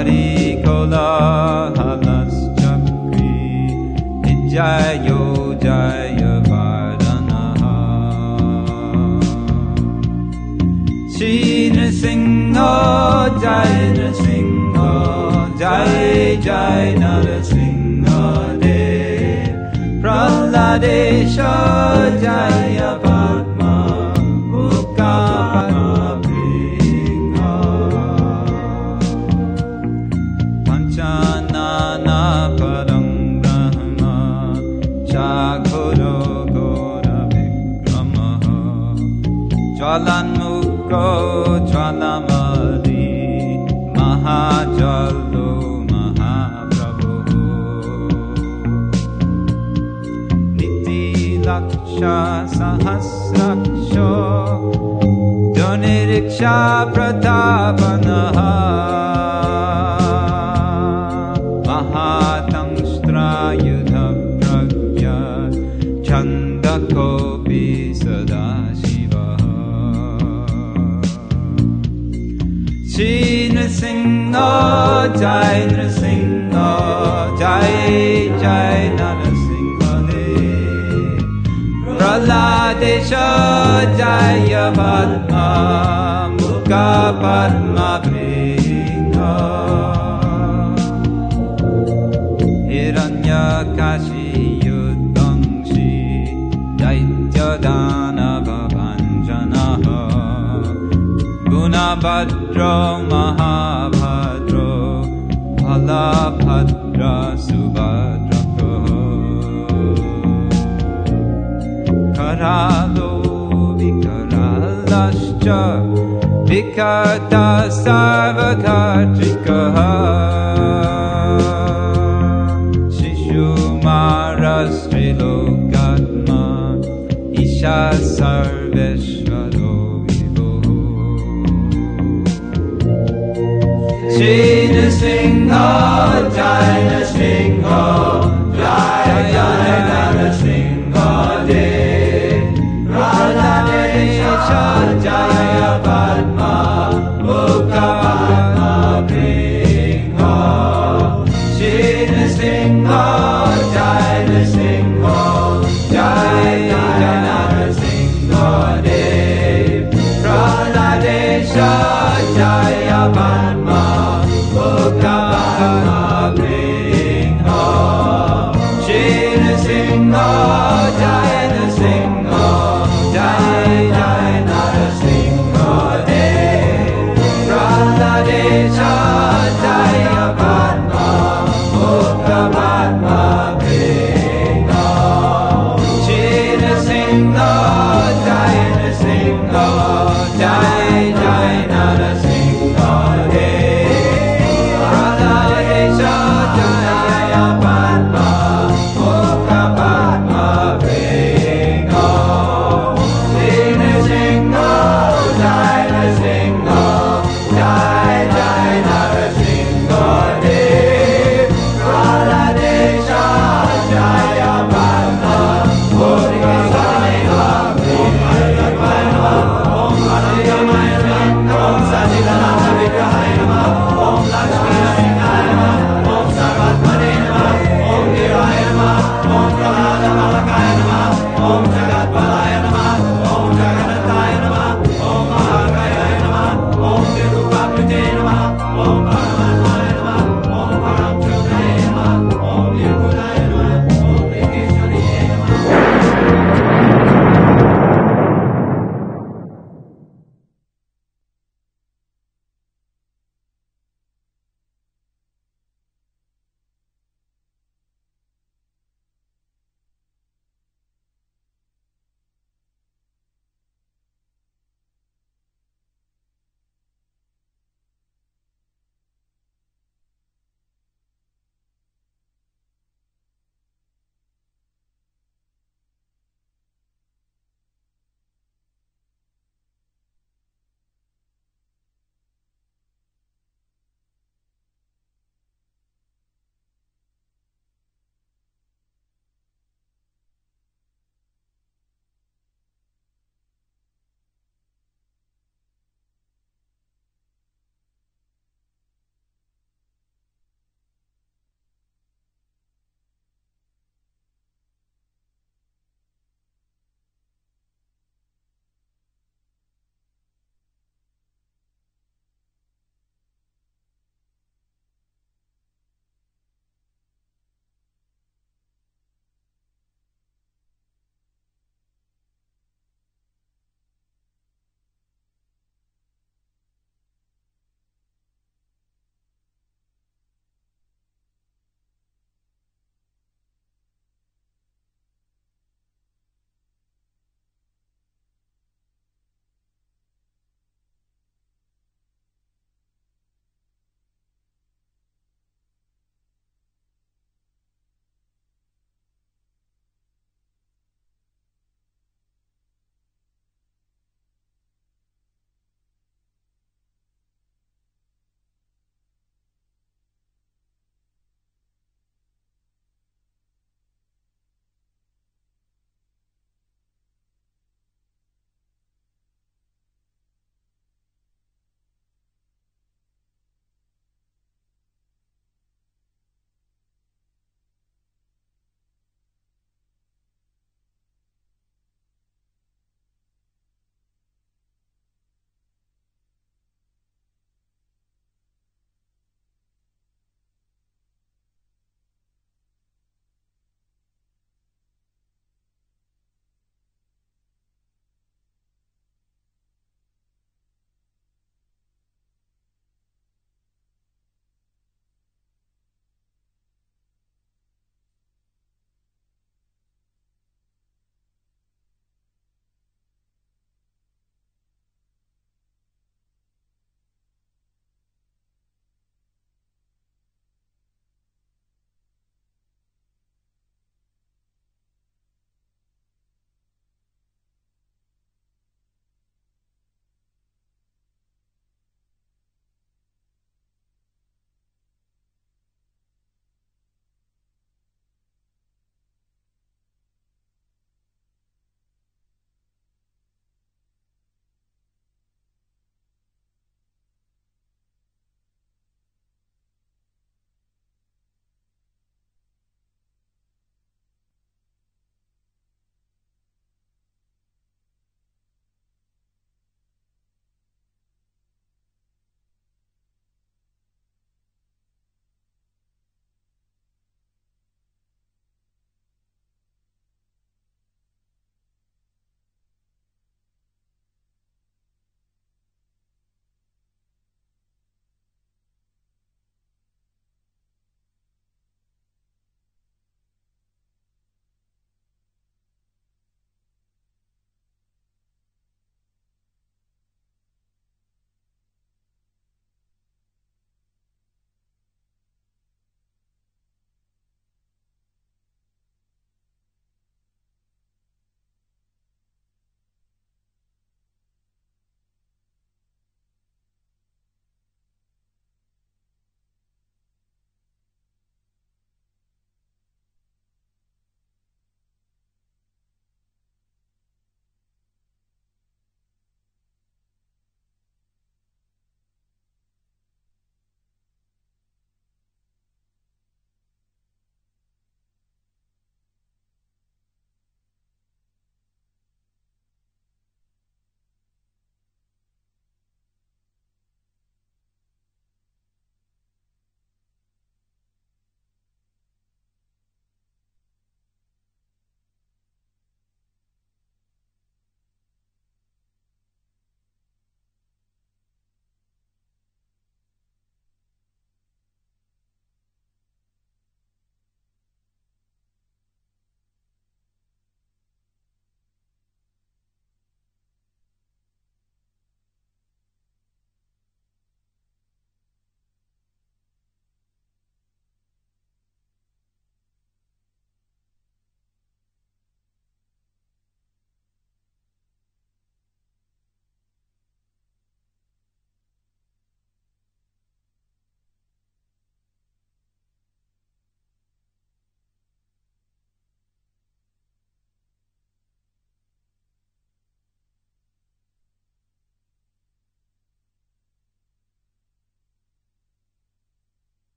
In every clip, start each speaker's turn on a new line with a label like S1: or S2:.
S1: Harikola halas chakri Nijayo jaya vardanaha Shri Nrsimha Jai Nrsimha Jai Jai Nrsimha Dev Praladesha Jaya Padma Mukha Bringa Panchanana Padam Brahma Chakhuro Gora Vikramaha Jwalan Mukho Jwalamali Mahajalo Mahaprabhu Niti Laksha Sahasraksha Dhaniriksha Pratapanaha Mahatangstra Yudha Pragya Chandakopi Sadashiva Shri Nrsimha Jai Nrsimha Jai Jai Nrsimha Dev Praladesha Jaya Padma Mukha Padma Bringa Hiranyakashi Yudvangshi Daitya Danava Vanjanaha Gunabhadra Mahabhadra Bhalabhadra Subhadraka Karalo Vikaralascha Vikarta Sarvakatrikaha Shishumaras Trilokatma Isha Sarveshvaro Shri Nrsimha Jai Nrsimha Jai Jai Nrsimha Dev Praladesha Jaya Padma Mukha Padma Bringa Shri Nrsimha Jai Nrsimha Jai Jai Nrsimha Dev Praladesha Jaya Padma Mukha Padma Bringa Shri Nrsimha Jai Nrsimha Jai Jai Nrsimha Dev Praladesha Jaya Padma Mukha Padma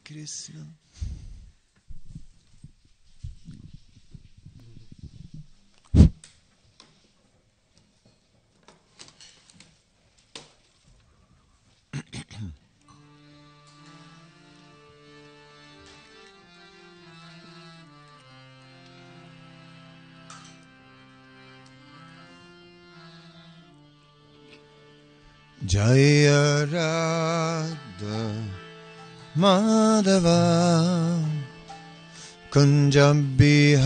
S2: Krishna. Jaya Radha Madhava Kunja Bihari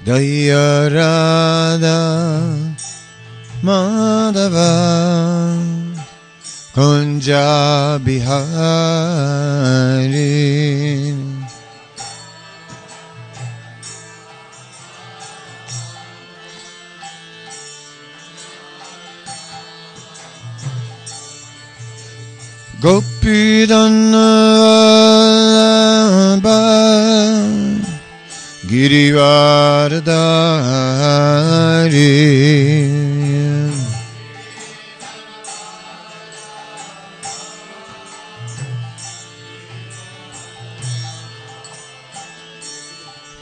S2: Jaya Radha Madhava Kunja Bihari Gopi Dhanava Girivardhari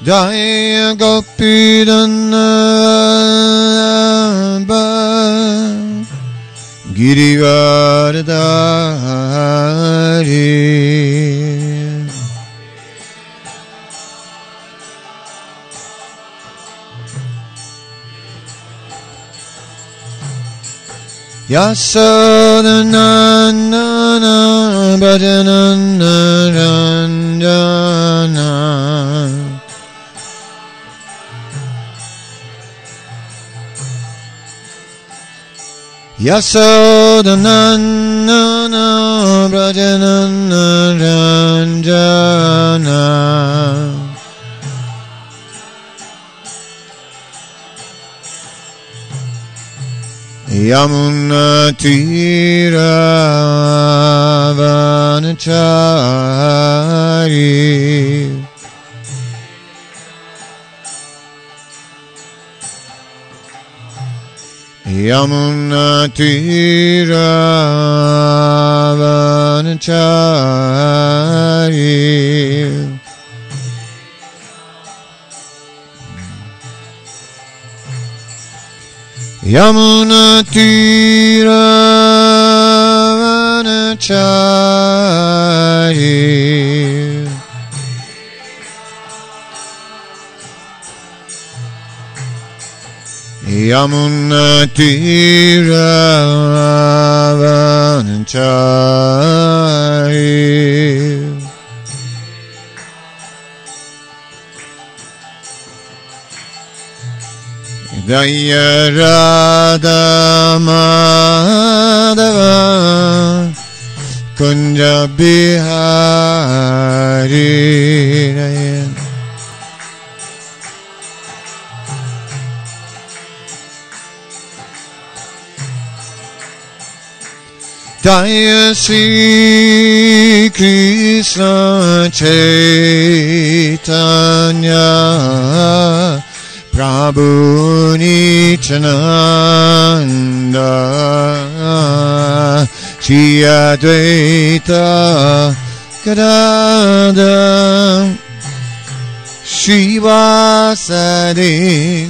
S2: Jaya Gopi Dhanava Girivardhari Yasodanandana Bhajanana Ranjana Yasodanandana Bhajanana Ranjana Yamuna Tira Vanachari Yamuna Tira Vanachari Yamuna Tira Vanachari Yamuna Tira Vanachari Jaya Radha Madhava Kunja Bihari Jaya Sri Krishna Chaitanya Prabhu Nityananda Shri Advaita Gadadhar Shivasadi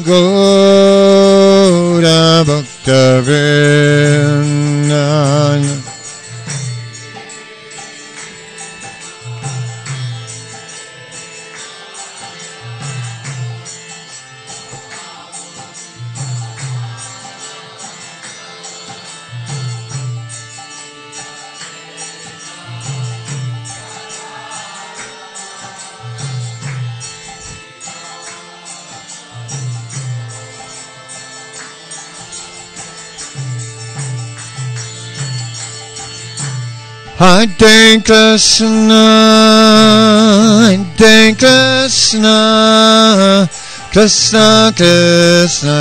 S2: Gaura Bhaktavrinda Hare Krishna, Hare Krishna, Krishna Krishna,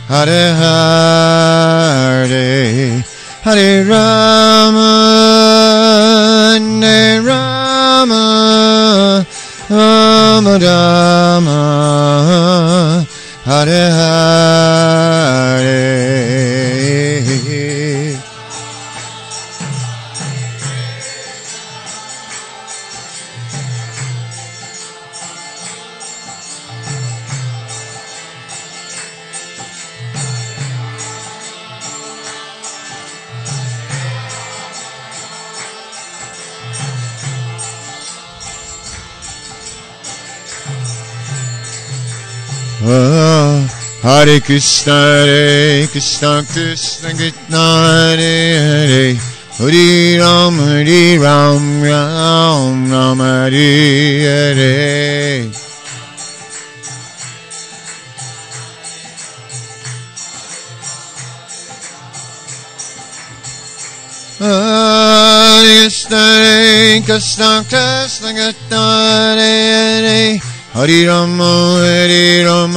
S2: Hare Hare, Hare Rama, Hare Rama, Rama Rama, Hare Hare. Hare Krishna, Krishna Krishna, Hare Hare, Hare Ram, Ram Ram, Hare Hare. Hare Krishna, Krishna Krishna, Hare Hare, Hare Rama, Ram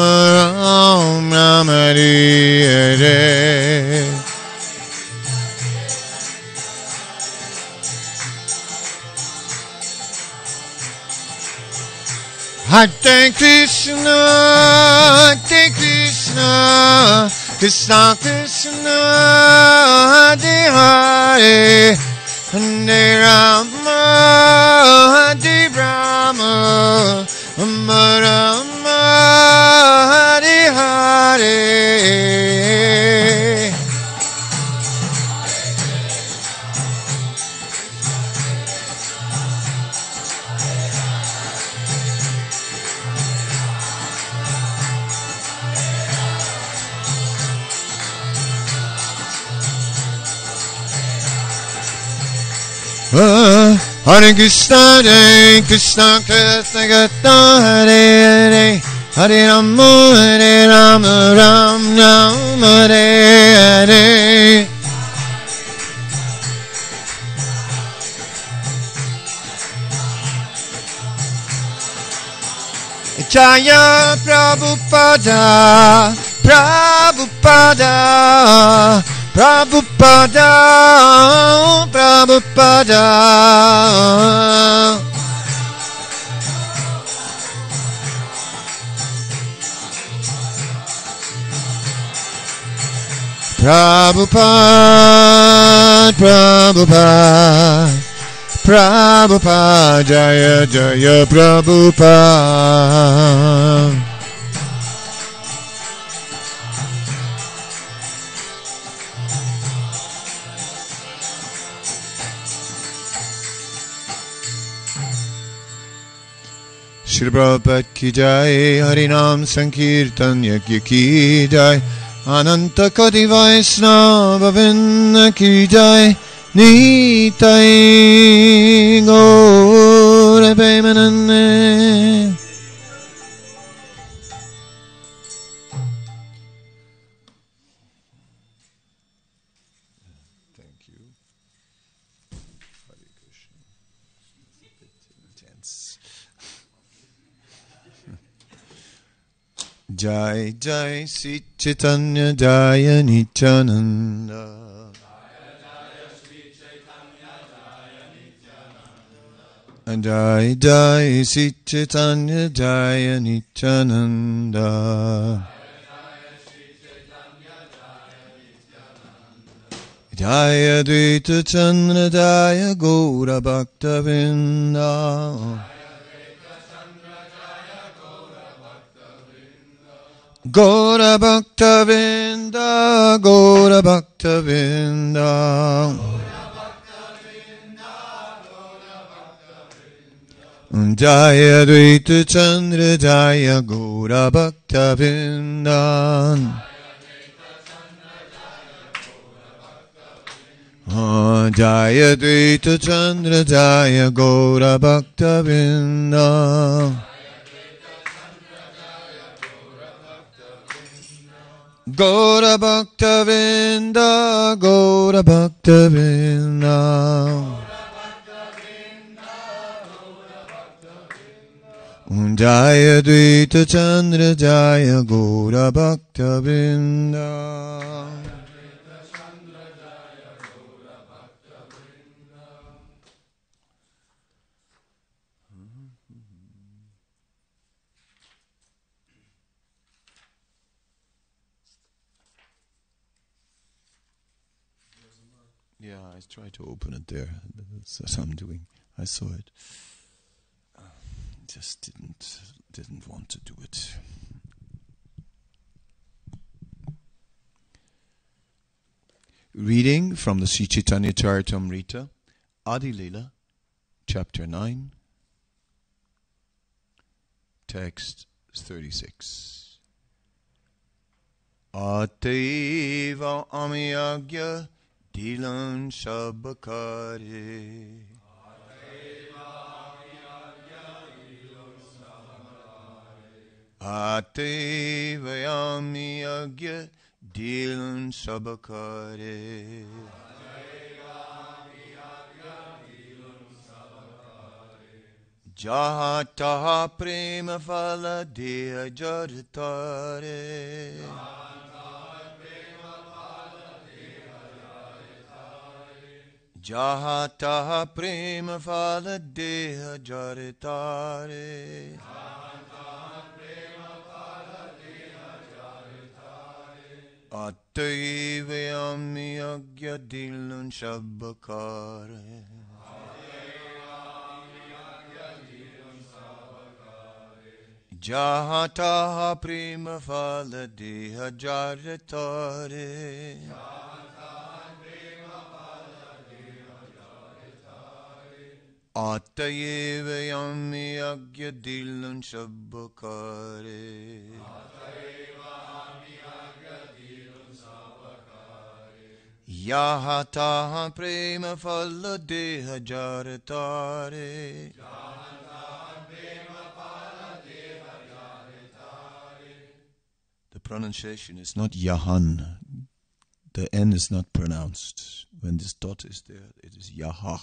S2: Ram, Hare Hare. Hare Krishna, Krishna Krishna, Hare Hare, Hare Rama, Hare Rama, Rama Rama, Hare Hare. Hare Krishna, Krishna Krishna, Hare Hare, Hare Rama, Ram Ram, Hare Hare. Jaya Prabhupada, Prabhupada, Prabhupada, Prabhupada. Prabhupada, Prabhupada, Prabhupada, Jaya Jaya Prabhupada. Shri Prabhupada ki jai, Harinam Sankirtan Yajna ki jai, Ananta Koti Vaishnava Vrinda ki jai, Nitai Gaura Premanande. Thank you. Hare Krishna. A bit intense. Jai Jai Sri Chaitanya Jaya Nityananda. Jai Jai Sri Chaitanya Jaya Nityananda. Jaya Advaita Chandra Jaya Gaura Bhakta Vrinda. Gaura Bhakta Vrinda, Gaura Bhakta Vrinda. Jaya Advaita Chandra Jaya Gaura Bhakta Vrinda. Jaya Advaita Chandra Jaya Gaura Bhakta Vrinda. Gaura Bhakta Vrinda, Gaura Bhakta Vrinda. Jaya Advaita Chandra Jaya Gaura Bhakta Vrinda. Yeah, I tried to open it there. That's what I'm doing. I saw it. Just didn't want to do it. Reading from the Sri Chaitanya Charitamrita, Adi Lila, Chapter 9, Text 36. Ateva amyagya dilan shabakare. Ateva amyagya dilan shabakare. Jaha taha prema phala deha jaratare. Jaha taha prema phala deha jaratare. Ataiva yami agya dilan shabakare. Jaha taha prema phala deha jaratare. Ataiva yami agya dilan shabakare. Yaha taha prema phala deha jaratare. The pronunciation is not Yahan. The N is not pronounced. When this dot is there, it is Yahah.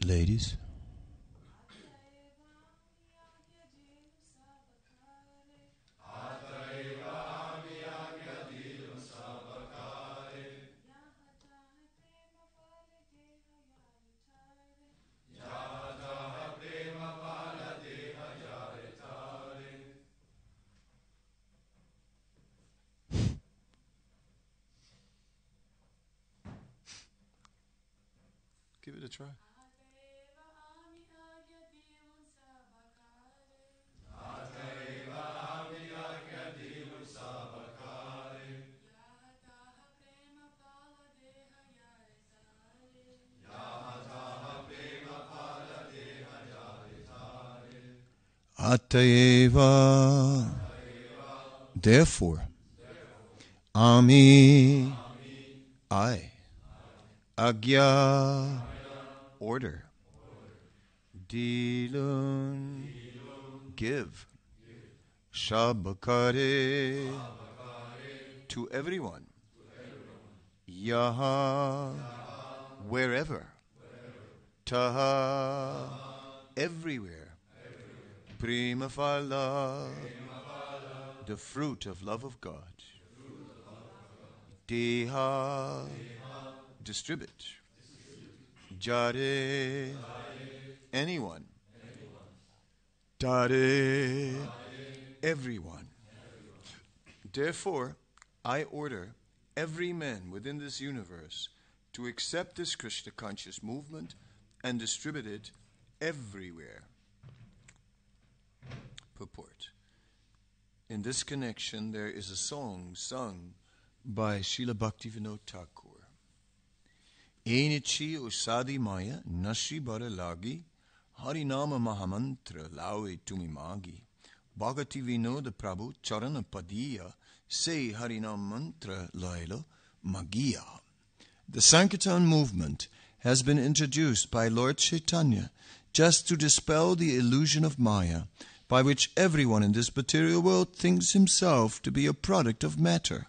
S2: Ladies. Give it a try. Atayeva. Therefore, Ami, I, Agya, order, Dilun, give, Shabakare, to everyone, Yaha, wherever, Taha, everywhere, Prima Phala, the fruit of love of God, Deha, distribute, Jare, anyone, Tare, everyone. Therefore, I order every man within this universe to accept this Krishna conscious movement and distribute it everywhere. Purport. In this connection, there is a song sung by Srila Bhaktivinoda Thakur. Enichi usadi maya nashi bara lagi, Harinama Mahamantra laue tumi magi. Bhagati Vinoda Prabhu Charana Padiya say Harinam Mantra Lailo Magiya. The Sankirtan movement has been introduced by Lord Chaitanya just to dispel the illusion of Maya, by which everyone in this material world thinks himself to be a product of matter,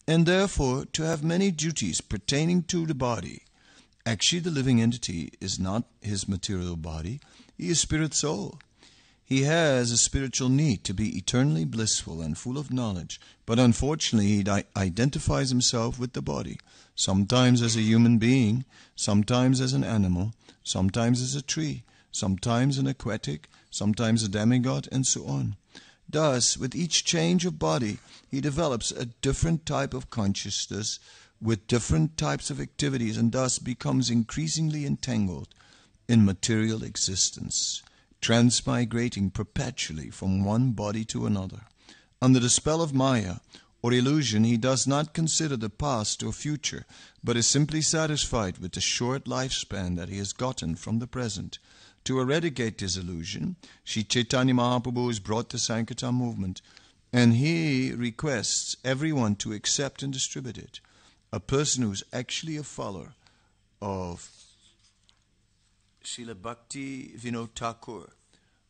S2: and therefore to have many duties pertaining to the body. Actually, the living entity is not his material body, he is spirit soul. He has a spiritual need to be eternally blissful and full of knowledge, but unfortunately he identifies himself with the body, sometimes as a human being, sometimes as an animal, sometimes as a tree, sometimes an aquatic, sometimes a demigod, and so on. Thus, with each change of body, he develops a different type of consciousness with different types of activities, and thus becomes increasingly entangled in material existence, transmigrating perpetually from one body to another. Under the spell of Maya, or illusion, he does not consider the past or future, but is simply satisfied with the short lifespan that he has gotten from the present. To eradicate this illusion, Sri Chaitanya Mahaprabhu has brought the Sankirtan movement, and he requests everyone to accept and distribute it. A person who is actually a follower of Srila Bhakti Vinod Thakur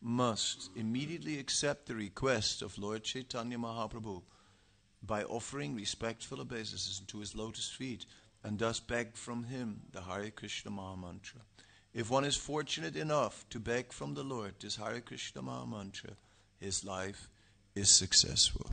S2: must immediately accept the request of Lord Chaitanya Mahaprabhu by offering respectful obeisances to his lotus feet, and thus beg from him the Hare Krishna Mahamantra. If one is fortunate enough to beg from the Lord this Hare Krishna Mahamantra, his life is successful.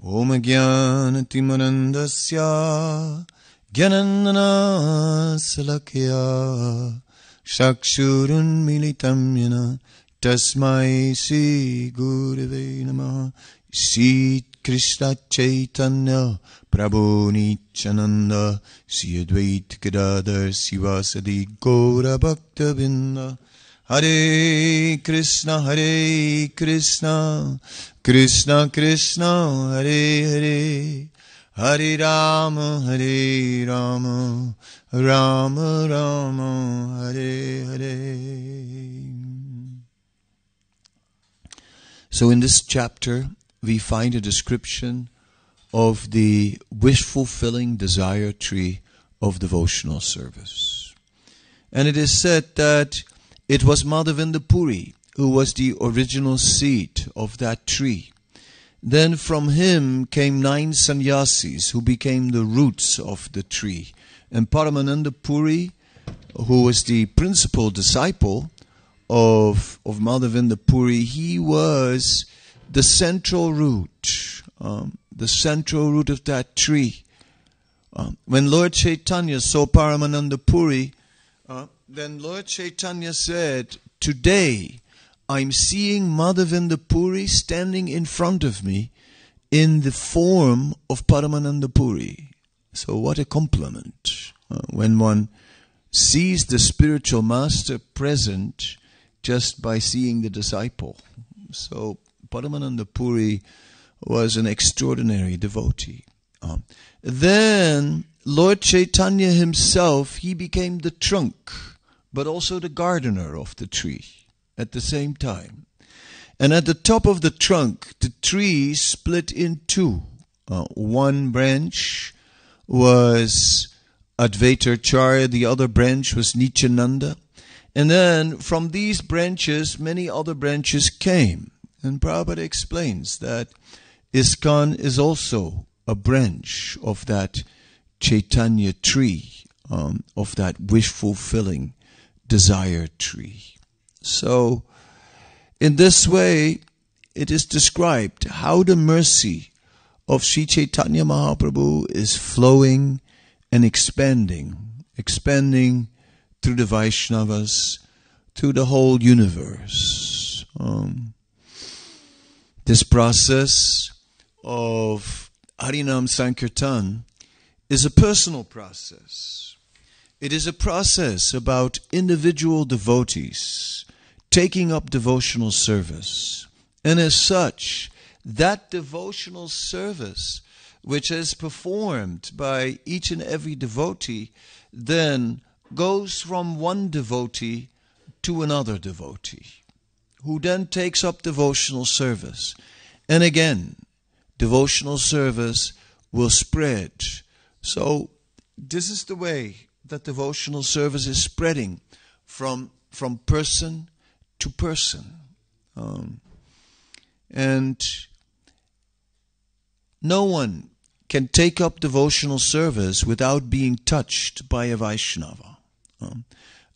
S2: Om Jnana Timarandasya Jnanana Salakya Shakshurun Militam Yana Tasmai Sri Gurave Namaha. Sri Krishna Chaitanya Prabhu Nityananda Sri Advaita Gadadhar Sivasadi Gaura Bhakta Vrinda. Hare Krishna, Krishna Krishna, Hare Hare, Hare Rama, Rama Rama, Hare Hare. So in this chapter, we find a description of the wish-fulfilling desire tree of devotional service. And it is said that it was Madhavinda Puri who was the original seed of that tree. Then from him came 9 sannyasis who became the roots of the tree. And Paramananda Puri, who was the principal disciple of Madhavinda Puri, he was the central root of that tree. When Lord Chaitanya saw Paramananda Puri, then Lord Chaitanya said, "Today I'm seeing Madhavinda Puri standing in front of me in the form of Paramananda Puri." So what a compliment when one sees the spiritual master present just by seeing the disciple. So Paramananda Puri was an extraordinary devotee. Then Lord Chaitanya himself, he became the trunk, but also the gardener of the tree at the same time. And at the top of the trunk, the tree split in two. One branch was Advaitacharya, the other branch was Nityananda. And then from these branches, many other branches came. And Prabhupada explains that ISKCON is also a branch of that Chaitanya tree, of that wish-fulfilling desire tree. So, in this way, it is described how the mercy of Sri Chaitanya Mahaprabhu is flowing and expanding through the Vaishnavas, through the whole universe. This process of Harinam Sankirtan is a personal process. It is a process about individual devotees taking up devotional service. And as such, that devotional service which is performed by each and every devotee then goes from one devotee to another devotee, who then takes up devotional service. And again, devotional service will spread. So this is the way that devotional service is spreading from person to person. And no one can take up devotional service without being touched by a Vaishnava.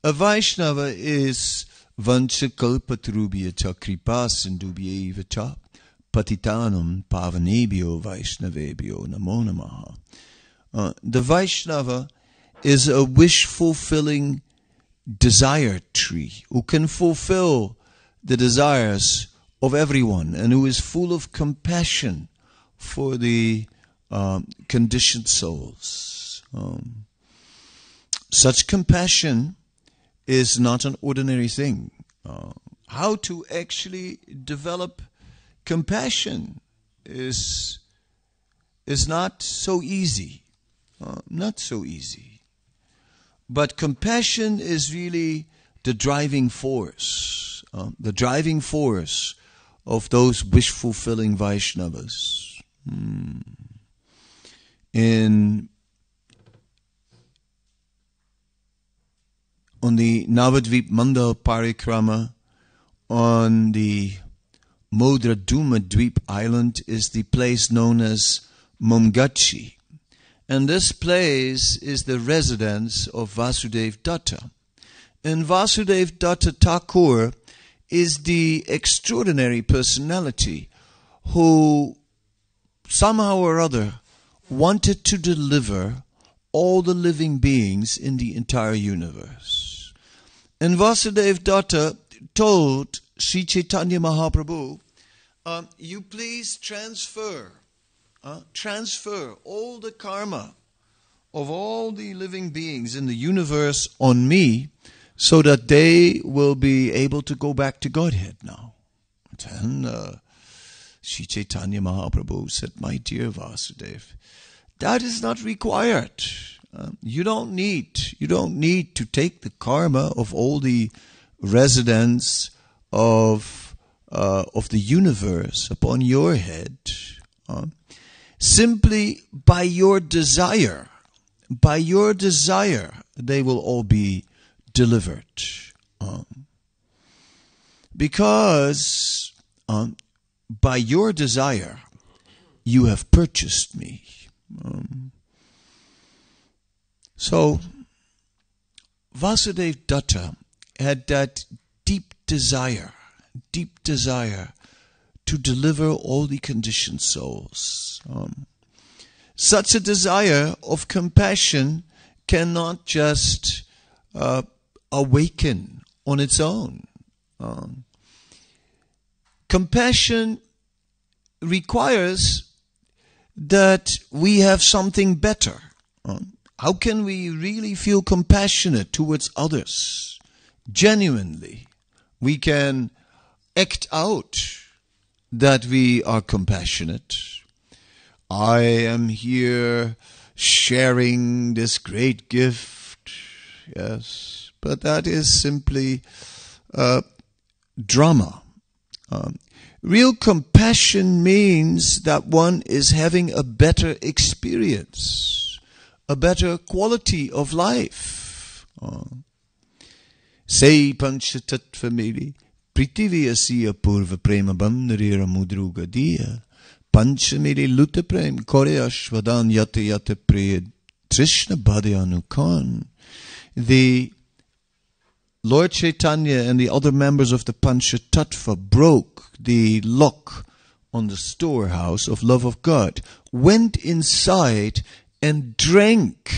S2: A Vaishnava is Vanchakalpatrubhya cha kripa sindubhya cha patitanam pavanebhyo Vaishnavebhyo namo namaha. The Vaishnava is a wish-fulfilling desire tree who can fulfill the desires of everyone and who is full of compassion for the conditioned souls. Such compassion is not an ordinary thing. How to actually develop compassion is not so easy. Not so easy. But compassion is really the driving force. The driving force of those wish-fulfilling Vaishnavas. On the Navadvip Mandal Parikrama, on the Modraduma Dweep Island, is the place known as Mumgachi. And this place is the residence of Vasudev Datta. And Vasudev Datta Thakur is the extraordinary personality who somehow or other wanted to deliver all the living beings in the entire universe. And Vasudev Datta told Sri Chaitanya Mahaprabhu, you please transfer all the karma of all the living beings in the universe on me, so that they will be able to go back to Godhead now. Then Sri Chaitanya Mahaprabhu said, my dear Vasudev, that is not required. You don't need to take the karma of all the residents of the universe upon your head. Simply by your desire, they will all be delivered. Because by your desire, you have purchased me. So, Vasudev Datta had that deep desire to deliver all the conditioned souls. Such a desire of compassion cannot just awaken on its own. Compassion requires that we have something better. How can we really feel compassionate towards others? Genuinely. We can act out that we are compassionate. I am here sharing this great gift. Yes, but that is simply drama. Real compassion means that one is having a better experience, a better quality of life. Say panchatattva meri prithiviyasiya purva prema bandharira mudrugadiya panchamiri luta prem kore ashvadan yata yata priya trishna bhadyanukan. The Lord Chaitanya and the other members of the Panchatattva broke the lock on the storehouse of love of God, went inside and drank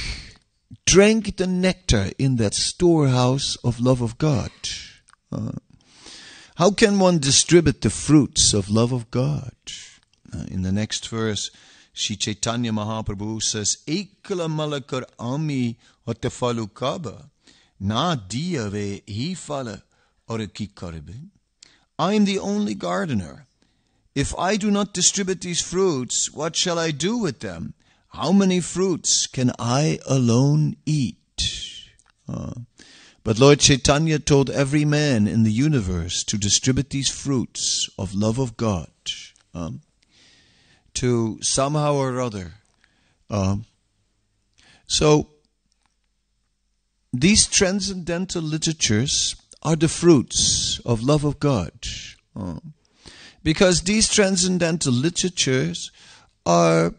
S2: the nectar in that storehouse of love of God. How can one distribute the fruits of love of God? In the next verse, Sri Chaitanya Mahaprabhu says, Ekala malakar ami hatafalu kaba. Na diyave he fala or ki karbe. I am the only gardener, if I do not distribute these fruits, what shall I do with them? How many fruits can I alone eat? But Lord Chaitanya told every man in the universe to distribute these fruits of love of God to somehow or other. So these transcendental literatures are the fruits of love of God. Because these transcendental literatures are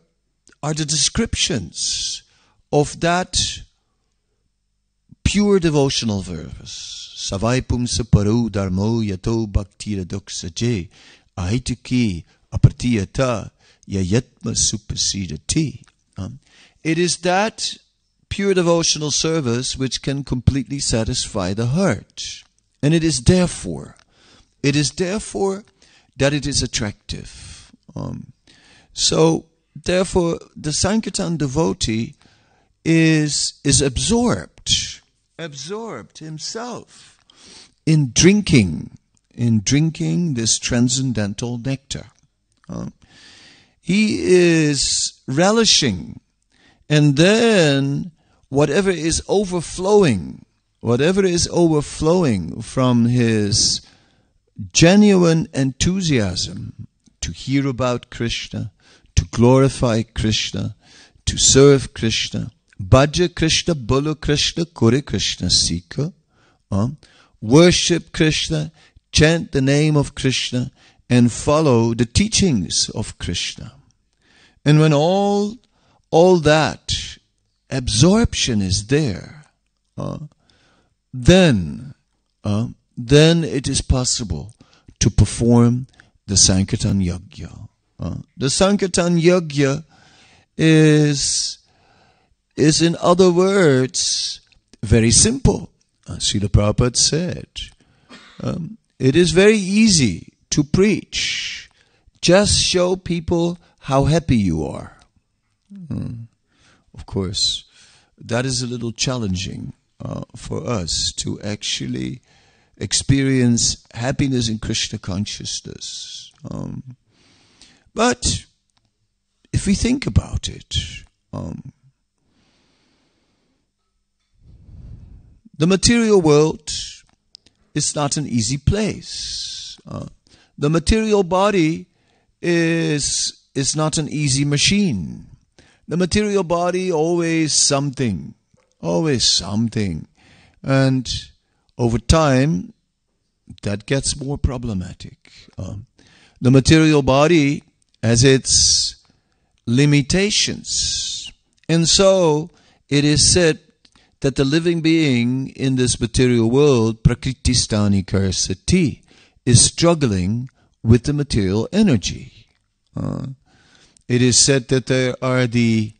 S2: the descriptions of that pure devotional verse. Savai pumsa paru dharmo yato bhaktira doksaje ahituki apartiyata yayatma supasidati. It is that pure devotional service which can completely satisfy the heart. And it is therefore that it is attractive. So, therefore, the Sankirtan devotee is absorbed himself in drinking this transcendental nectar. He is relishing, and then whatever is overflowing from his genuine enthusiasm to hear about Krishna, to glorify Krishna, to serve Krishna, bhaja Krishna, bolo Krishna, kore Krishna Sikha, worship Krishna, chant the name of Krishna, and follow the teachings of Krishna. And when all that absorption is there, then it is possible to perform the Sankirtan Yajna. The Sankirtan Yajna is in other words very simple. Srila Prabhupada said, it is very easy to preach. Just show people how happy you are. Of course, that is a little challenging for us to actually experience happiness in Krishna consciousness. But if we think about it, the material world is not an easy place. The material body is not an easy machine. The material body always something. And over time, that gets more problematic. The material body has its limitations. And so, it is said that the living being in this material world, prakriti-sthani karsati, is struggling with the material energy. It is said that there are the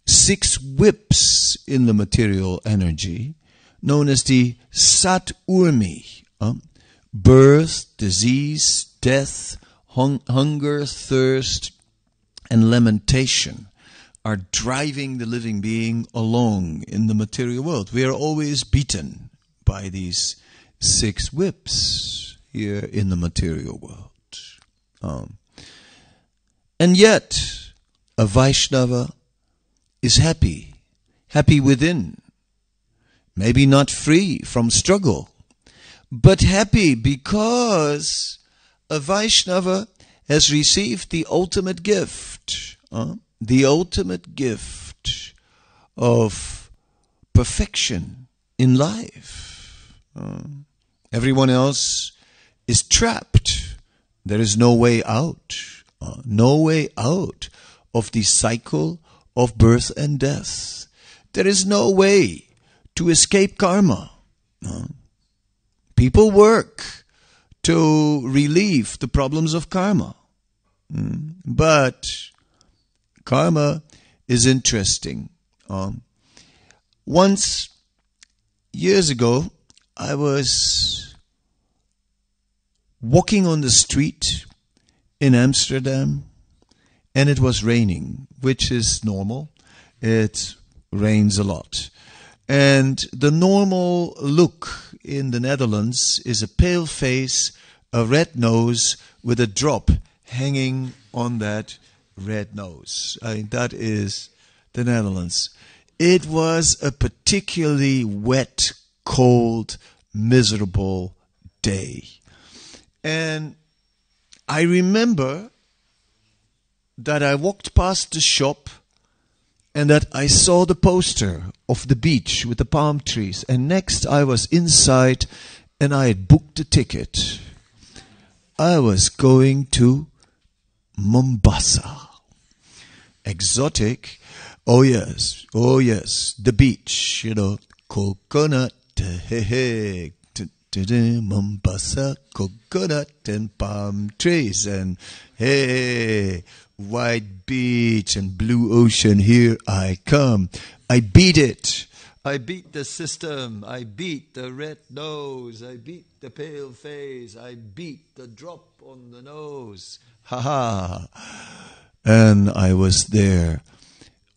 S2: 6 whips in the material energy, known as the Sat Urmi. Birth, disease, death, hunger, thirst, and lamentation are driving the living being along in the material world. We are always beaten by these 6 whips here in the material world. And yet, a Vaishnava is happy within. Maybe not free from struggle, but happy because a Vaishnava has received the ultimate gift of perfection in life. Everyone else is trapped. There is no way out. No way out of the cycle of birth and death. There is no way to escape karma. People work to relieve the problems of karma. But karma is interesting. Once, years ago, I was walking on the street in Amsterdam, and it was raining, which is normal. It rains a lot. And the normal look in the Netherlands is a pale face, a red nose with a drop hanging on that red nose. That is the Netherlands. It was a particularly wet, cold, miserable day. And I remember that I walked past the shop and that I saw the poster of the beach with the palm trees. And next I was inside and I had booked a ticket. I was going to Mombasa. Exotic. Oh yes, the beach, coconut, hey, Mombasa, coconut and palm trees and hey, white beach and blue ocean, here I come. I beat it. I beat the system. I beat the red nose. I beat the pale face. I beat the drop on the nose. Ha ha. And I was there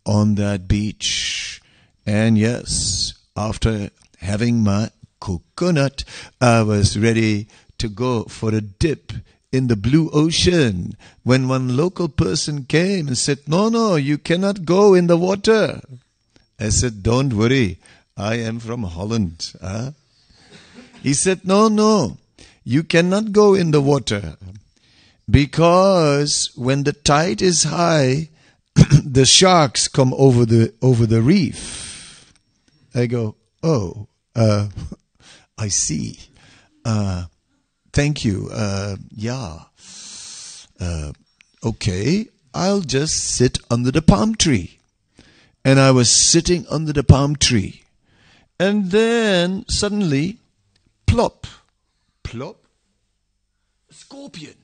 S2: on that beach. And yes, after having my coconut, I was ready to go for a dip in the blue ocean when one local person came and said, no, you cannot go in the water. I said, don't worry, I am from Holland. Huh? He said, no, you cannot go in the water because when the tide is high, the sharks come over the reef. I go, oh, I see. Thank you. Okay, I'll just sit under the palm tree. And I was sitting under the palm tree. And then suddenly, plop, a scorpion.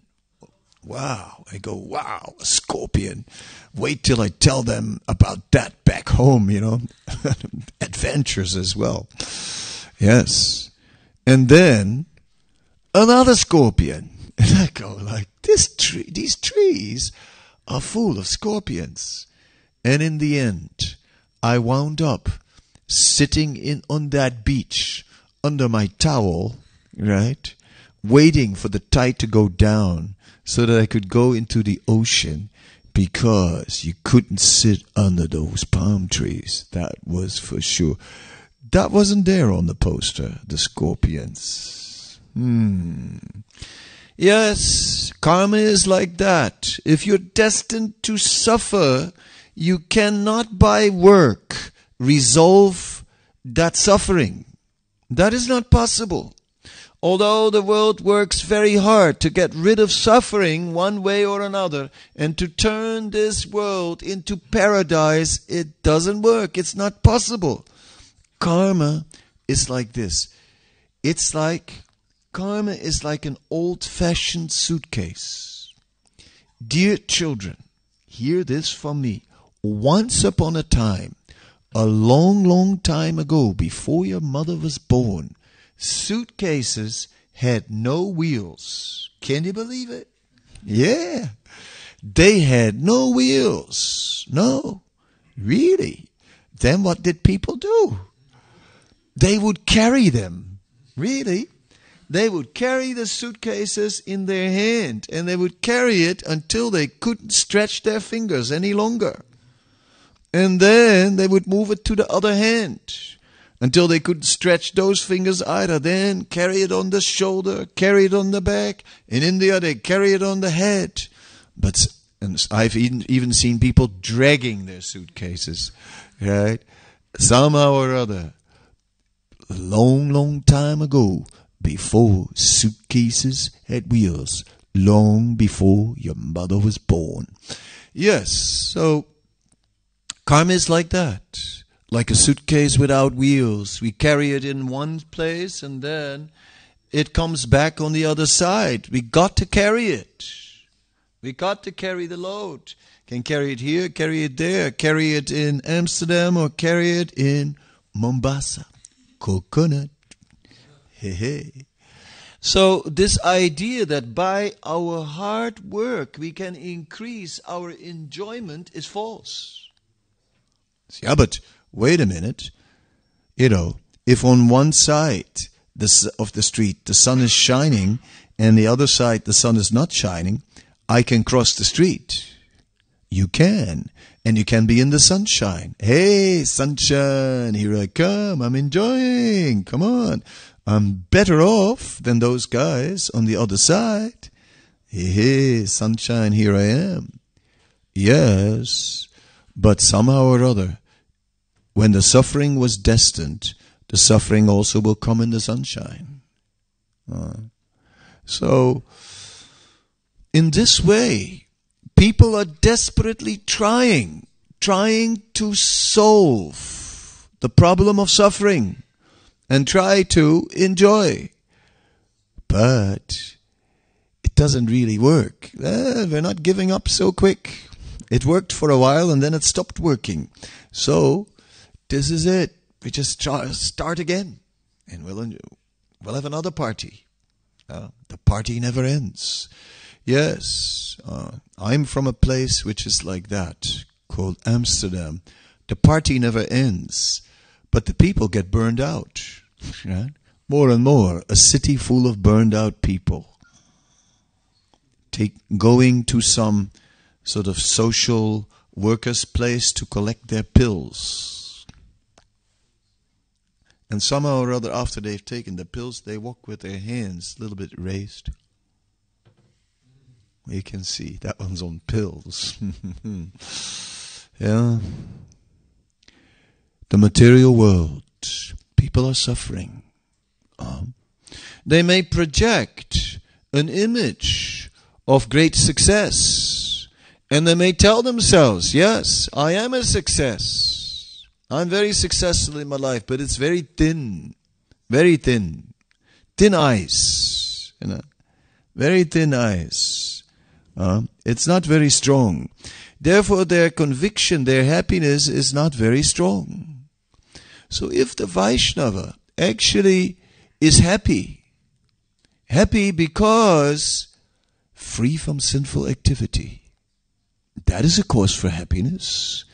S2: Wow. I go, wow, a scorpion. Wait till I tell them about that back home, Adventures as well. Yes. And then another scorpion. And I go like, these trees are full of scorpions. And in the end, I wound up sitting on that beach under my towel, right? Waiting for the tide to go down so that I could go into the ocean because you couldn't sit under those palm trees. That was for sure. That wasn't there on the poster, the scorpions. Yes, karma is like that. If you're destined to suffer, you cannot by work resolve that suffering. That is not possible. Although the world works very hard to get rid of suffering one way or another and to turn this world into paradise, it doesn't work. It's not possible. Karma is like this. Karma is like an old-fashioned suitcase. Dear children, hear this from me. Once upon a time, a long, long time ago, before your mother was born, suitcases had no wheels. Can you believe it? Yeah. They had no wheels. No. Really. Then what did people do? They would carry them. Really. They would carry the suitcases in their hand, and they would carry it until they couldn't stretch their fingers any longer. And then they would move it to the other hand until they couldn't stretch those fingers either. Then carry it on the shoulder, carry it on the back, and in the other, carry it on the head. And I've even seen people dragging their suitcases, right? Somehow or other, a long, long time ago, before suitcases had wheels, long before your mother was born. Yes, so karma is like that, like a suitcase without wheels. We carry it in one place and then it comes back on the other side. We got to carry it. We got to carry the load. Can carry it here, carry it there, carry it in Amsterdam or carry it in Mombasa. Coconut. Hey. So this idea that by our hard work we can increase our enjoyment is false. Yeah, but wait a minute. If on one side of the street the sun is shining and the other side the sun is not shining, I can cross the street. You can. And you can be in the sunshine. Hey, sunshine, here I come. I'm enjoying. Come on. I'm better off than those guys on the other side. Hey, sunshine, here I am. Yes, but somehow or other, when the suffering was destined, the suffering also will come in the sunshine. So, in this way, people are desperately trying to solve the problem of suffering and try to enjoy. But it doesn't really work. We're not giving up so quick. It worked for a while and then it stopped working. So, this is it. We just start again and we'll have another party. The party never ends. Yes, I'm from a place which is like that, called Amsterdam. The party never ends, but the people get burned out. Right? More and more, a city full of burned out people. Going to some sort of social workers' place to collect their pills. And somehow or other, after they've taken the pills, they walk with their hands a little bit raised. You can see that one's on pills. Yeah. The material world, people are suffering. They may project an image of great success, and they may tell themselves, yes, I am a success. I'm very successful in my life, but it's very thin. Very thin. Thin ice. Very thin ice. It's not very strong. Therefore, their conviction, their happiness is not very strong. So if the Vaishnava actually is happy because free from sinful activity, that is a cause for happiness.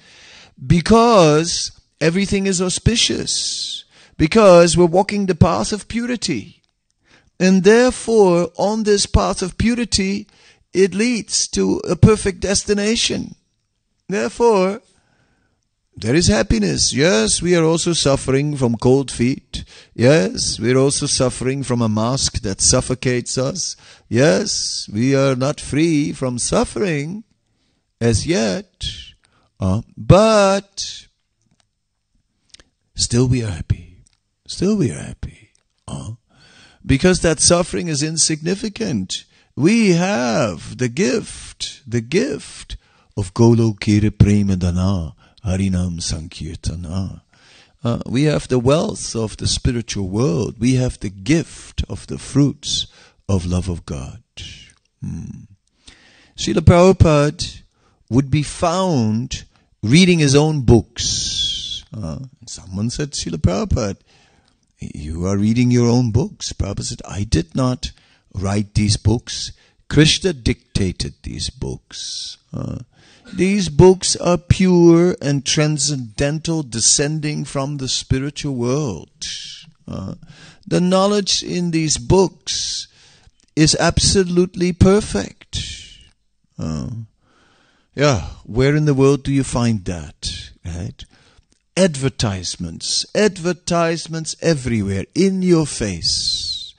S2: Because everything is auspicious. Because we're walking the path of purity. And therefore, on this path of purity, it leads to a perfect destination. Therefore, there is happiness. Yes, we are also suffering from cold feet. Yes, we are also suffering from a mask that suffocates us. Yes, we are not free from suffering as yet. But still we are happy. Still we are happy. Because that suffering is insignificant. We have the gift of Golokira Premadana, Harinam Sankirtana. We have the wealth of the spiritual world. We have the gift of the fruits of love of God. Srila Prabhupada would be found reading his own books. Someone said, Srila Prabhupada, you are reading your own books. Prabhupada said, I did not write these books. Krishna dictated these books. These books are pure and transcendental, descending from the spiritual world. The knowledge in these books is absolutely perfect. Where in the world do you find that? Right? Advertisements everywhere, in your face,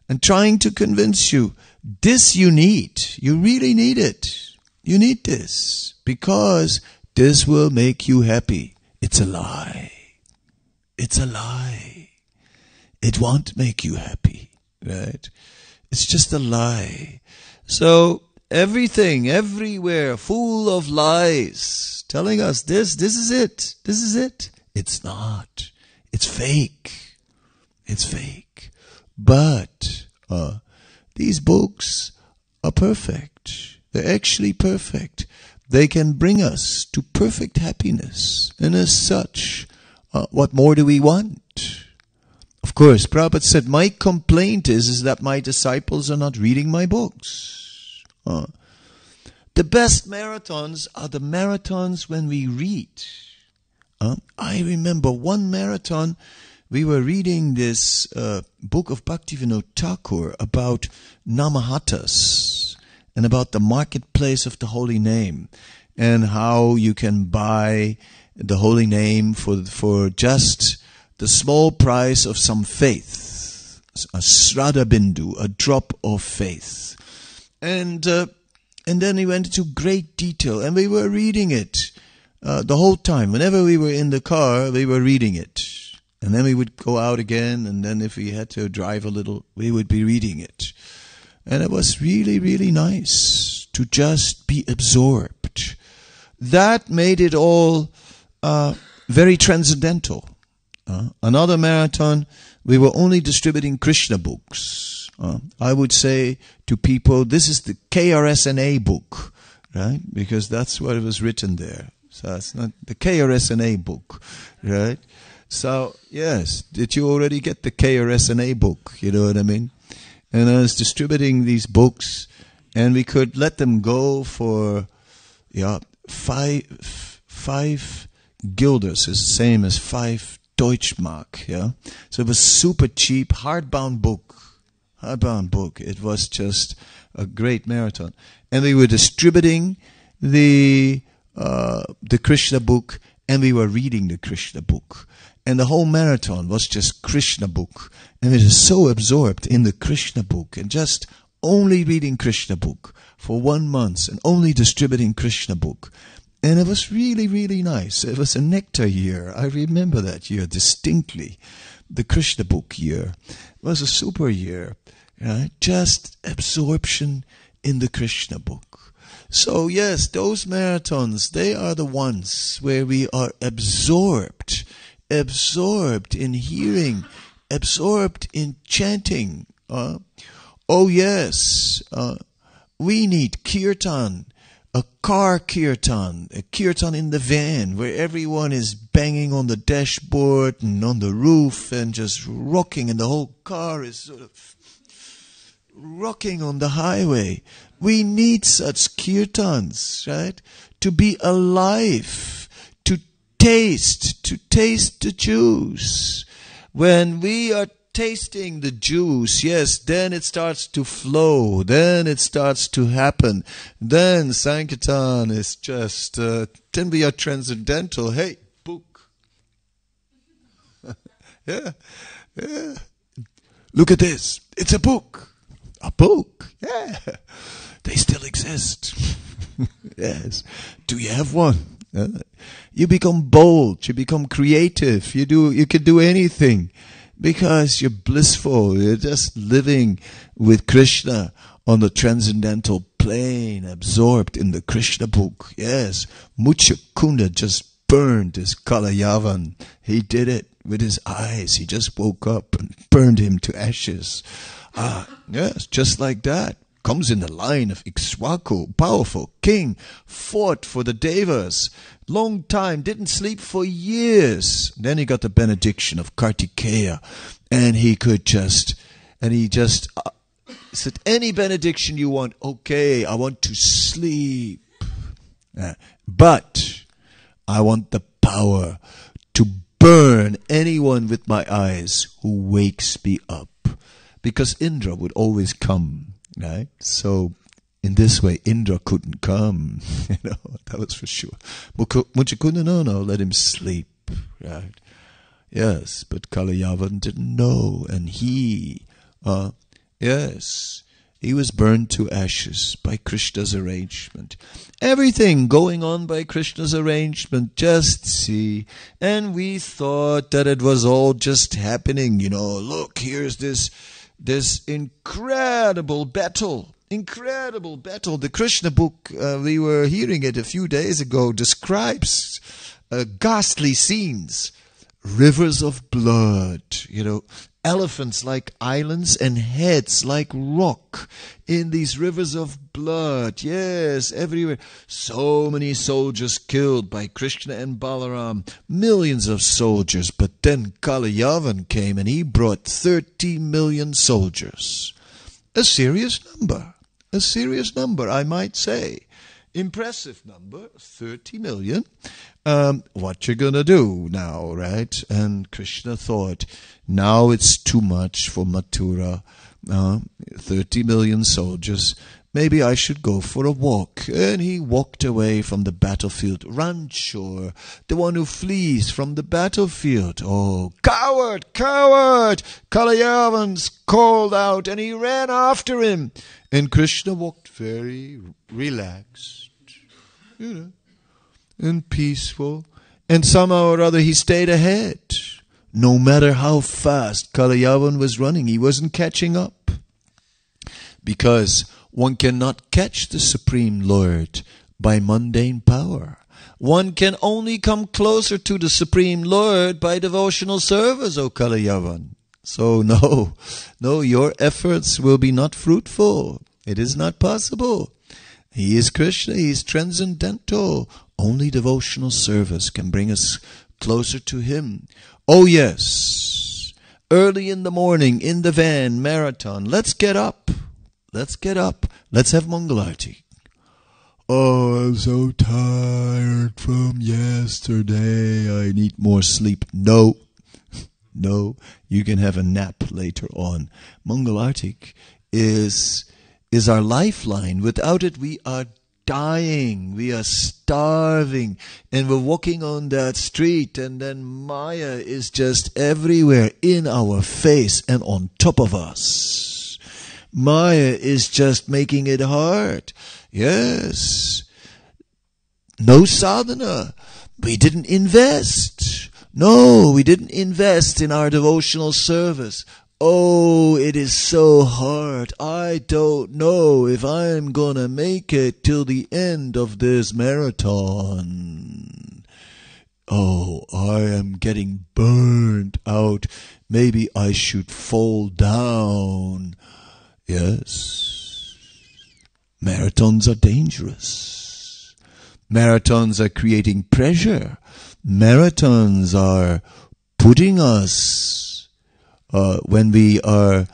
S2: and trying to convince you, this you need. You really need it. You need this because this will make you happy. It's a lie. It's a lie. It won't make you happy, right? It's just a lie. So everything, everywhere, full of lies, telling us this is it. This is it. It's not. It's fake. It's fake. But these books are perfect. They're actually perfect. They can bring us to perfect happiness. And as such, what more do we want? Of course, Prabhupada said, my complaint is that my disciples are not reading my books. The best marathons are the marathons when we read. I remember one marathon, we were reading this book of Bhaktivinoda Thakur about Namahatas. and about the marketplace of the holy name, and how you can buy the holy name for just the small price of some faith, a sraddha bindu, a drop of faith. And then he went into great detail, and we were reading it the whole time. Whenever we were in the car, we were reading it. And then we would go out again, and then if we had to drive a little, we would be reading it. And it was really, really nice to just be absorbed. That made it all very transcendental. Another marathon, we were only distributing Krishna books. I would say to people, this is the KRSNA book, right? Because that's what it was written there. So it's not the KRSNA book, right? So, yes, did you already get the KRSNA book? You know what I mean? And I was distributing these books, and we could let them go for, five guilders is the same as 5 Deutschmark, yeah? So it was super cheap, hardbound book. It was just a great marathon. And we were distributing the Krishna book, and we were reading the Krishna book. And the whole marathon was just Krishna book. And we were so absorbed in the Krishna book and just only reading Krishna book for 1 month and only distributing Krishna book. And it was really, really nice. It was a nectar year. I remember that year distinctly. The Krishna book year was a super year. Right? Just absorption in the Krishna book. So yes, those marathons, they are the ones where we are absorbed in hearing, absorbed in chanting. Oh yes, we need kirtan, a car kirtan, a kirtan in the van where everyone is banging on the dashboard and on the roof and just rocking, and the whole car is sort of rocking on the highway. We need such kirtans, right? To be alive, to taste the juice. When we are tasting the juice, yes, then it starts to flow, then it starts to happen. Then Sankirtan is just, then we are transcendental. Hey, book. yeah. Look at this. It's a book. A book. Yeah. They still exist. Yes. Do you have one? You become bold. You become creative. You can do anything because you're blissful. You're just living with Krishna on the transcendental plane, absorbed in the Krishna book. Yes. Muchakunda just burned his Kalayavan. He did it with his eyes. He just woke up and burned him to ashes. Yes, just like that. Comes in the line of Ikshwaku, powerful king, fought for the Devas, long time, didn't sleep for years. Then he got the benediction of Kartikeya, and he just said, any benediction you want, okay, I want to sleep. But I want the power to burn anyone with my eyes who wakes me up. Because Indra would always come. Right? So, in this way, Indra couldn't come. That was for sure. Muchakunda, no, let him sleep. Right? Yes, but Kalayavan didn't know. And he was burned to ashes by Krishna's arrangement. Everything going on by Krishna's arrangement, just see. And we thought that it was all just happening. Look, here's this incredible battle. The Krishna book, we were hearing it a few days ago, describes ghastly scenes. Rivers of blood, elephants like islands and heads like rock in these rivers of blood. Yes, everywhere. So many soldiers killed by Krishna and Balaram. Millions of soldiers. But then Kalayavan came and he brought 30 million soldiers. A serious number, I might say. Impressive number, 30 million. What you gonna do now, right? And Krishna thought, now it's too much for Mathura. 30 million soldiers. maybe I should go for a walk. And he walked away from the battlefield. Ranchor, the one who flees from the battlefield. Oh, coward, coward! Kalayavan's called out and he ran after him. And Krishna walked very relaxed, and peaceful. And somehow or other he stayed ahead. No matter how fast Kalayavan was running, he wasn't catching up. Because one cannot catch the Supreme Lord by mundane power. One can only come closer to the Supreme Lord by devotional service, O Kalayavan. So no, your efforts will be not fruitful. It is not possible. He is Krishna, he is transcendental. Only devotional service can bring us closer to him. Oh yes, early in the morning, in the van, marathon, let's get up. Let's get up. Let's have Mangalarti. Oh, I'm so tired from yesterday. I need more sleep. No, you can have a nap later on. Mangalarti is our lifeline. Without it, we are dying, we are starving, and we're walking on that street, and then Maya is just everywhere in our face and on top of us. Maya is just making it hard. Yes. No sadhana. We didn't invest. No, we didn't invest in our devotional service. Oh, it is so hard. I don't know if I'm gonna make it till the end of this marathon. Oh, I am getting burned out. Maybe I should fall down. Yes. Marathons are dangerous. Marathons are creating pressure. Marathons are putting us when we are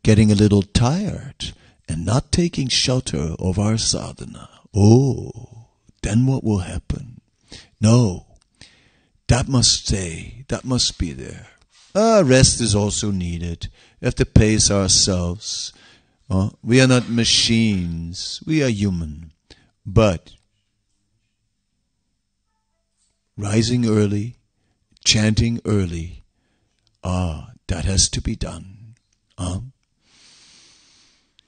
S2: getting a little tired and not taking shelter of our sadhana. Oh, then what will happen? No, that must stay. That must be there. Rest is also needed. We have to pace ourselves. We are not machines. We are human. But rising early, chanting early, that has to be done.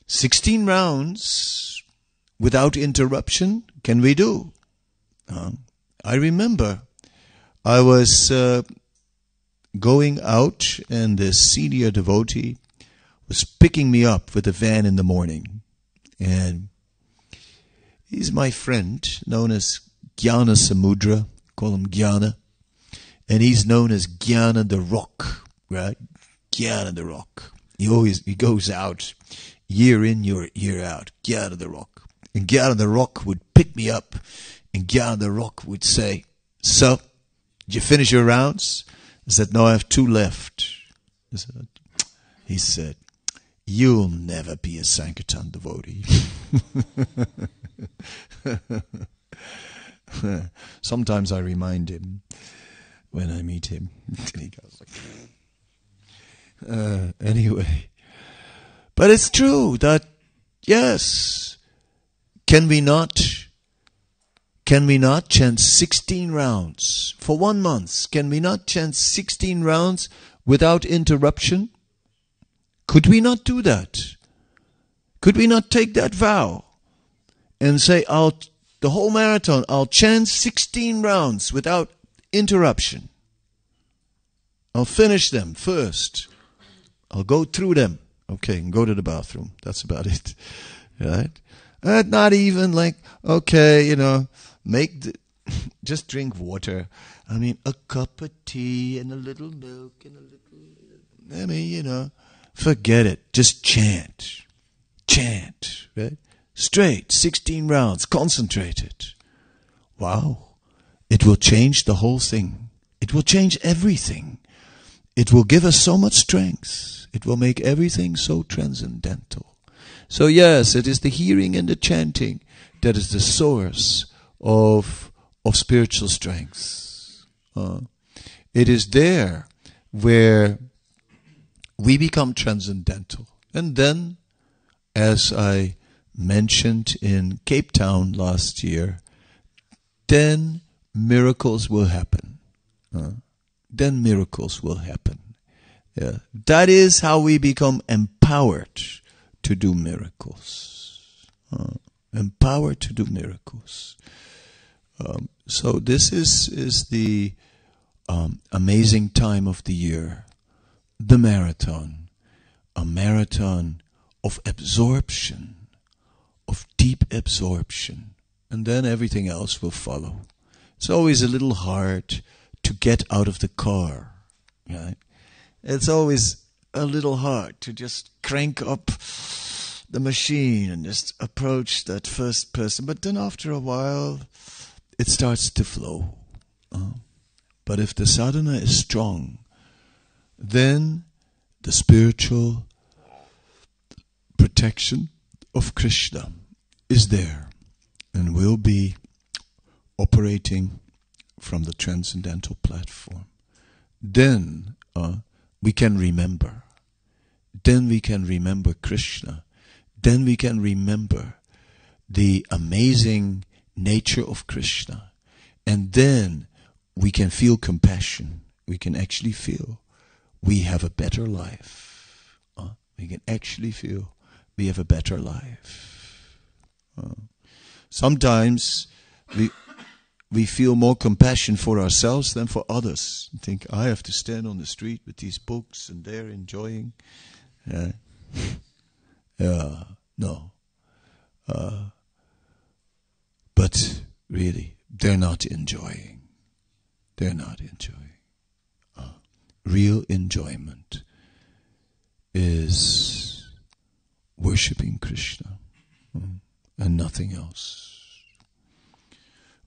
S2: 16 rounds without interruption can we do. I remember I was going out and the senior devotee was picking me up with a van in the morning. And he's my friend, known as Jnana Samudra. Call him Jnana. And he's known as Jnana the Rock, right? Jnana the Rock. He goes out year in, year out. Jnana the Rock. And Jnana the Rock would pick me up. And Jnana the Rock would say, "So, did you finish your rounds?" I said, "No, I have 2 left." He said, "You'll never be a Sankirtan devotee." Sometimes I remind him when I meet him. And he goes like, anyway. But it's true that, yes, can we not chant 16 rounds for 1 month? Can we not chant 16 rounds without interruption? Could we not do that? Could we not take that vow and say, the whole marathon, I'll chant 16 rounds without interruption. I'll finish them first. I'll go through them. Okay, and go to the bathroom. That's about it. Right? Not even like, okay, just drink water. I mean, a cup of tea and a little milk and forget it. Just chant. Chant, right? Straight, 16 rounds, concentrated. Wow. It will change the whole thing. It will change everything. It will give us so much strength. It will make everything so transcendental. So yes, it is the hearing and the chanting that is the source of spiritual strength. It is there where we become transcendental. And then, as I mentioned in Cape Town last year, then miracles will happen. Then miracles will happen. Yeah. That is how we become empowered to do miracles. Empowered to do miracles. So this is the amazing time of the year, the marathon, a marathon of absorption, of deep absorption, and then everything else will follow. It's always a little hard to get out of the car, right? It's always a little hard to just crank up the machine and just approach that first person, but then after a while it starts to flow. But if the sadhana is strong, then the spiritual protection of Krishna is there and will be operating from the transcendental platform. Then we can remember. Then we can remember Krishna. Then we can remember the amazing nature of Krishna. And then we can feel compassion. We can actually feel we have a better life. We can actually feel we have a better life. Sometimes we feel more compassion for ourselves than for others. You think, I have to stand on the street with these books and they're enjoying. No. But really, they're not enjoying. They're not enjoying. Real enjoyment is worshipping Krishna and nothing else.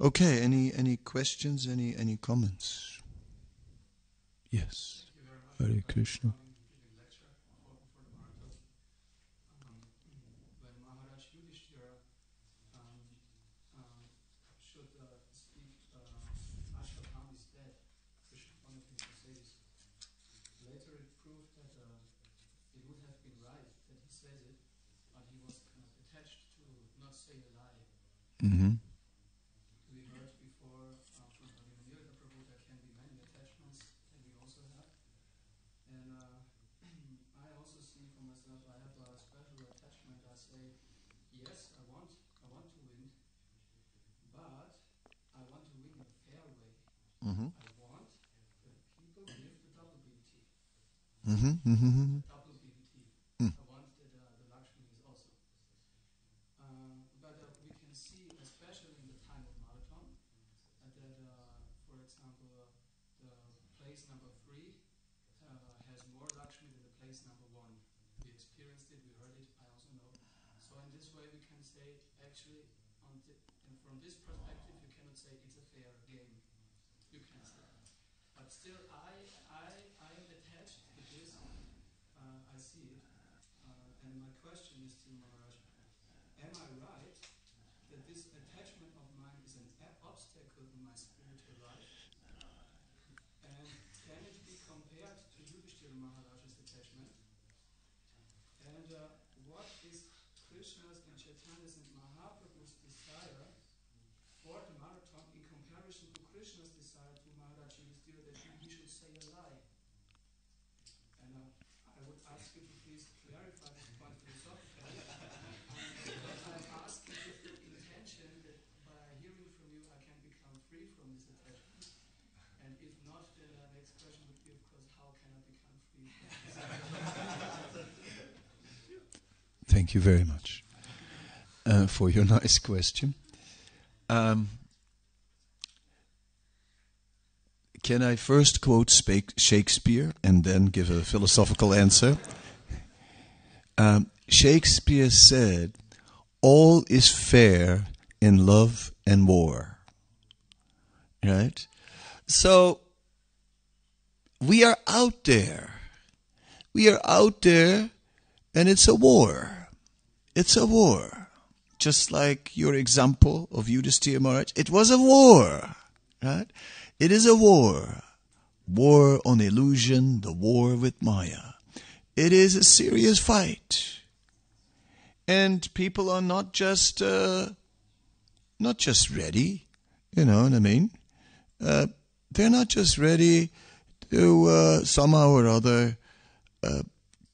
S2: Okay, any questions, any comments? Yes. Hare Krishna. Mm-hmm.
S3: We heard before from Bhagavatam Prabhu there can be many attachments that we also have. And I also see for myself I have a special attachment. I say, yes, I want to win, but I want to win in a fair way.
S2: Mm-hmm.
S3: I want that people give the double BT.
S2: Mm-hmm. Mm-hmm.
S3: Double BT.
S2: Mm.
S3: I want that the Lakshmi is also. But we can see, especially in the time of marathon, that for example, the place number 3 has more Lakshmi than the place number 1. We experienced it, we heard it, I also know. So in this way we can say, actually, and from this perspective, you cannot say it's a fair game. You can say. But still, I am attached to this. I see it. And my question is to Maharaj, am I right that this attachment of mine is an obstacle in my spiritual life? And can it be compared to Yudhishthira Maharaj's attachment? And what is Krishna's and Chaitanya's and Mahaprabhu's desire for the marathon in comparison to Krishna's desire to Maharaj Yudhishthira that he should say a lie? And I would ask you to please clarify this point philosophically. I'm asking with the intention that by hearing from you I can become free from this attachment. And if not, then the next question would be, of course, how can I become free from this attachment?
S2: Thank you very much for your nice question. Can I first quote Shakespeare and then give a philosophical answer? Shakespeare said, all is fair in love and war. Right? So, we are out there. We are out there and it's a war. It's a war. Just like your example of Yudhishthira Maharaj, it was a war. Right? It is a war. War on illusion, the war with Maya. It is a serious fight. And people are not just ready, you know what I mean? They're not just ready to somehow or other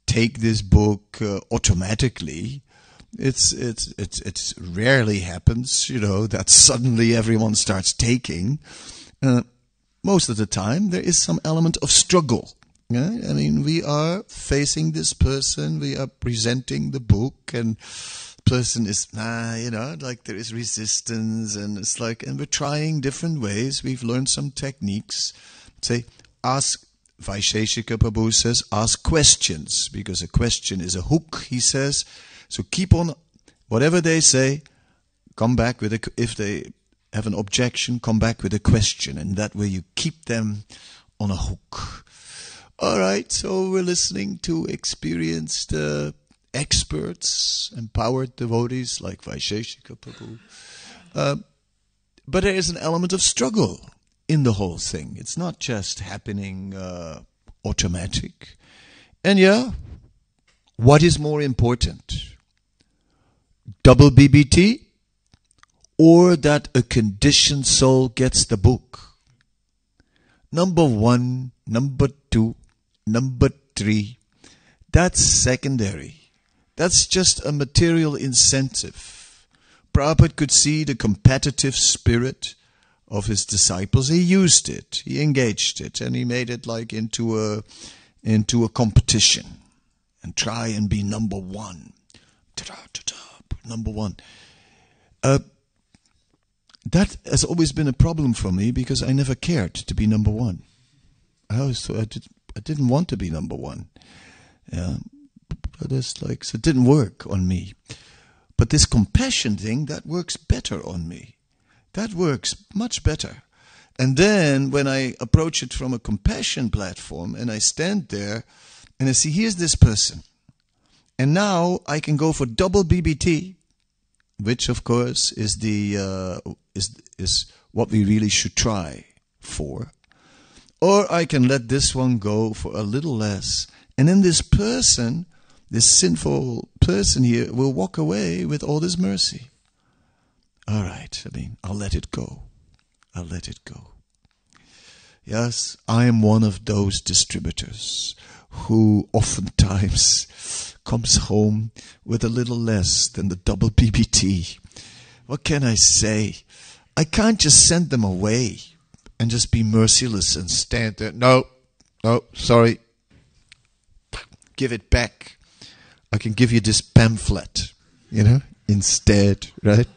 S2: take this book automatically. It's rarely happens, you know, that suddenly everyone starts taking. Most of the time, there is some element of struggle. Yeah? I mean, we are facing this person, we are presenting the book, and the person is, you know, like there is resistance, and it's like, and we're trying different ways. We've learned some techniques. Say, ask. Vaisheshika Prabhu says, ask questions, because a question is a hook, he says. So keep on, whatever they say, come back with if they have an objection, come back with a question, and that way you keep them on a hook. All right, so we're listening to experienced experts, empowered devotees like Vaisheshika Prabhu. But there is an element of struggle in the whole thing. It's not just happening automatic. And yeah, what is more important? Double BBT, or that a conditioned soul gets the book? Number 1, number 2, number 3, that's secondary. That's just a material incentive. Prabhupada could see the competitive spirit of his disciples. He used it, he engaged it, and he made it like into a competition, and try and be number 1. Number 1. That has always been a problem for me, because I never cared to be number 1. I always thought I didn't want to be number 1. Yeah, but it's like, so it didn't work on me. But this compassion thing, that works better on me. That works much better. And then when I approach it from a compassion platform, and I stand there and I see, here's this person. And now I can go for double BBT, which of course is the is what we really should try for. Or I can let this one go for a little less. And then this person, this sinful person here, will walk away with all this mercy. All right, I mean, I'll let it go. I'll let it go. Yes, I am one of those distributors who oftentimes comes home with a little less than the double BBT. What can I say? I can't just send them away and just be merciless and stand there. No, sorry. Give it back. I can give you this pamphlet, you know, instead, right?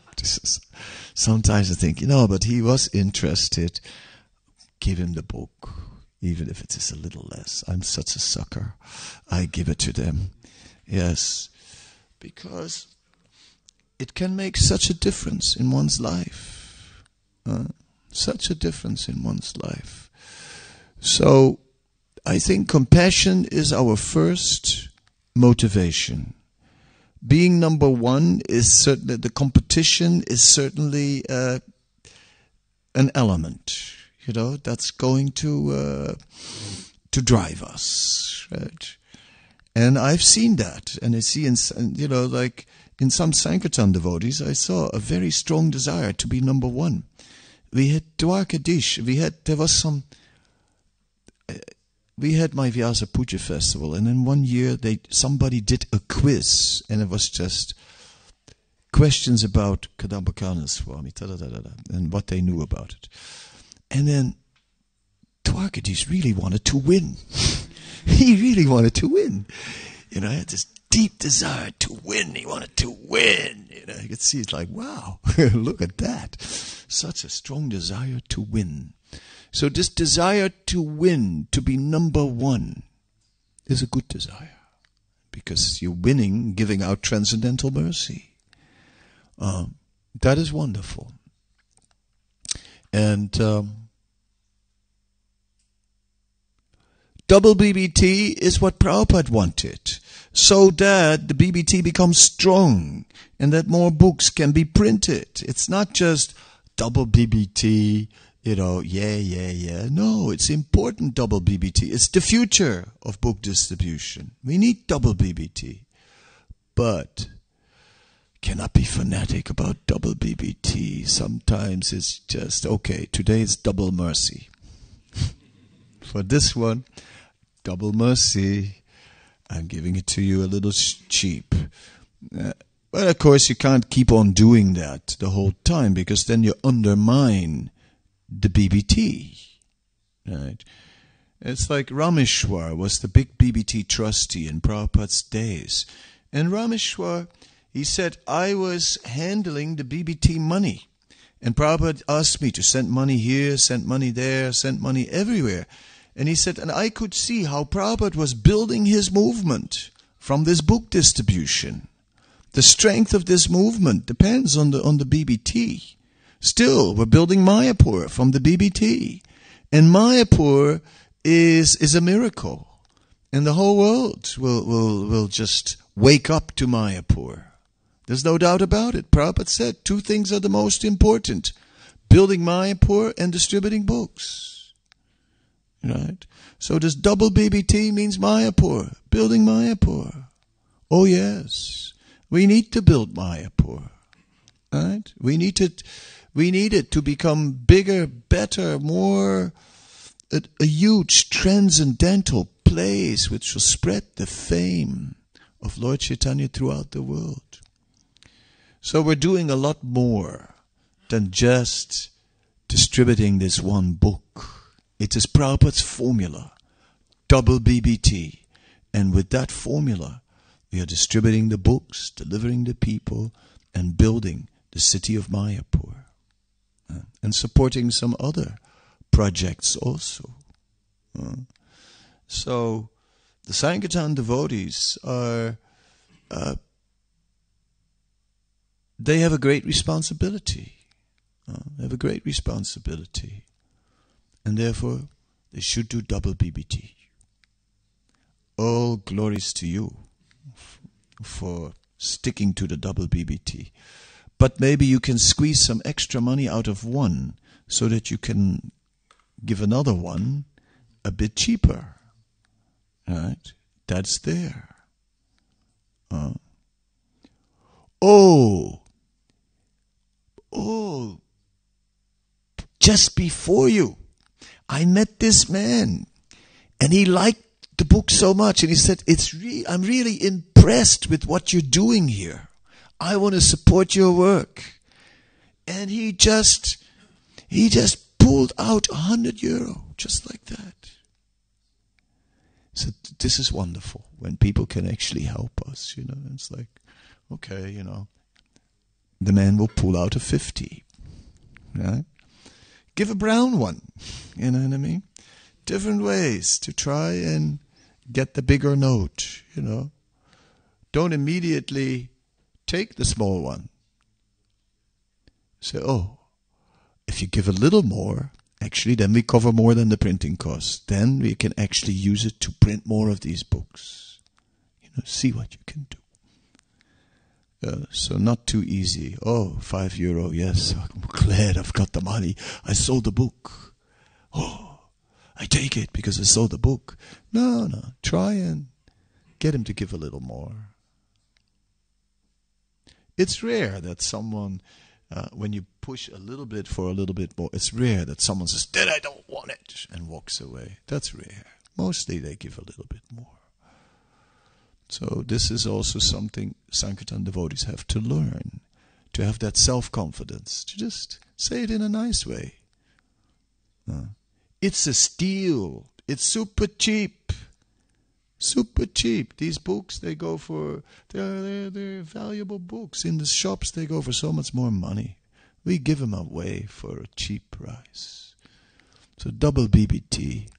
S2: Sometimes I think, but he was interested. Give him the book, even if it is a little less. I'm such a sucker. I give it to them. Yes, because it can make such a difference in one's life. Such a difference in one's life. So I think compassion is our first motivation. Being number 1 is certainly, the competition is certainly an element, that's going to drive us, right? And I've seen that, and I see like in some Sankirtan devotees, I saw a very strong desire to be number 1. We had Dwarkadish, we had my Vyasa Puja festival, and then one year somebody did a quiz, and it was just questions about Kadamba Swami, and what they knew about it. And then Dwarkadish really wanted to win. He really wanted to win. He had this deep desire to win. He wanted to win. You could see it's like, wow, look at that. Such a strong desire to win. So this desire to win, to be number 1, is a good desire. Because you're winning, giving out transcendental mercy. That is wonderful. And double BBT is what Prabhupada wanted, so that the BBT becomes strong and that more books can be printed. It's not just double BBT, yeah. No, it's important double BBT. It's the future of book distribution. We need double BBT. But cannot be fanatic about double BBT. Sometimes it's just, okay, today is double mercy. For this one, double mercy, I'm giving it to you a little cheap. But of course you can't keep on doing that the whole time, because then you undermine the BBT. Right? It's like Rameshwar was the big BBT trustee in Prabhupada's days. And Rameshwar, he said, I was handling the BBT money. And Prabhupada asked me to send money here, send money there, send money everywhere. And he said, and I could see how Prabhupada was building his movement from this book distribution. The strength of this movement depends on the BBT. Still, we're building Mayapur from the BBT. And Mayapur is a miracle. And the whole world will just wake up to Mayapur. There's no doubt about it. Prabhupada said 2 things are the most important: building Mayapur and distributing books. Right? So this double BBT means Mayapur, building Mayapur. Oh yes, we need to build Mayapur. Right? We need it to become bigger, better, more a huge transcendental place which will spread the fame of Lord Chaitanya throughout the world. So we're doing a lot more than just distributing this one book. It is Prabhupada's formula, double BBT. And with that formula, we are distributing the books, delivering the people, and building the city of Mayapur. And supporting some other projects also. So the Sankirtan devotees are... they have a great responsibility. They have a great responsibility. And therefore, they should do double BBT. All glories to you for sticking to the double BBT. But maybe you can squeeze some extra money out of one so that you can give another one a bit cheaper. Right? That's there. Just before you, I met this man, and he liked the book so much, and he said, I'm really impressed with what you're doing here. I want to support your work. And he just pulled out €100, just like that. So this is wonderful, when people can actually help us, It's like, okay, the man will pull out a 50, right? Give a brown one, you know what I mean? Different ways to try and get the bigger note, Don't immediately take the small one. Say, if you give a little more, actually then we cover more than the printing cost. Then we can actually use it to print more of these books. See what you can do. So not too easy. €5, yes, I'm glad I've got the money. I sold the book. I take it because I sold the book. No, try and get him to give a little more. It's rare that someone, when you push a little bit for a little bit more, it's rare that someone says, then I don't want it, and walks away. That's rare. Mostly they give a little bit more. So this is also something Sankirtan devotees have to learn, to have that self-confidence, to just say it in a nice way. It's a steal. It's super cheap. Super cheap. These books, they're valuable books. In the shops, they go for so much more money. We give them away for a cheap price. So double BBT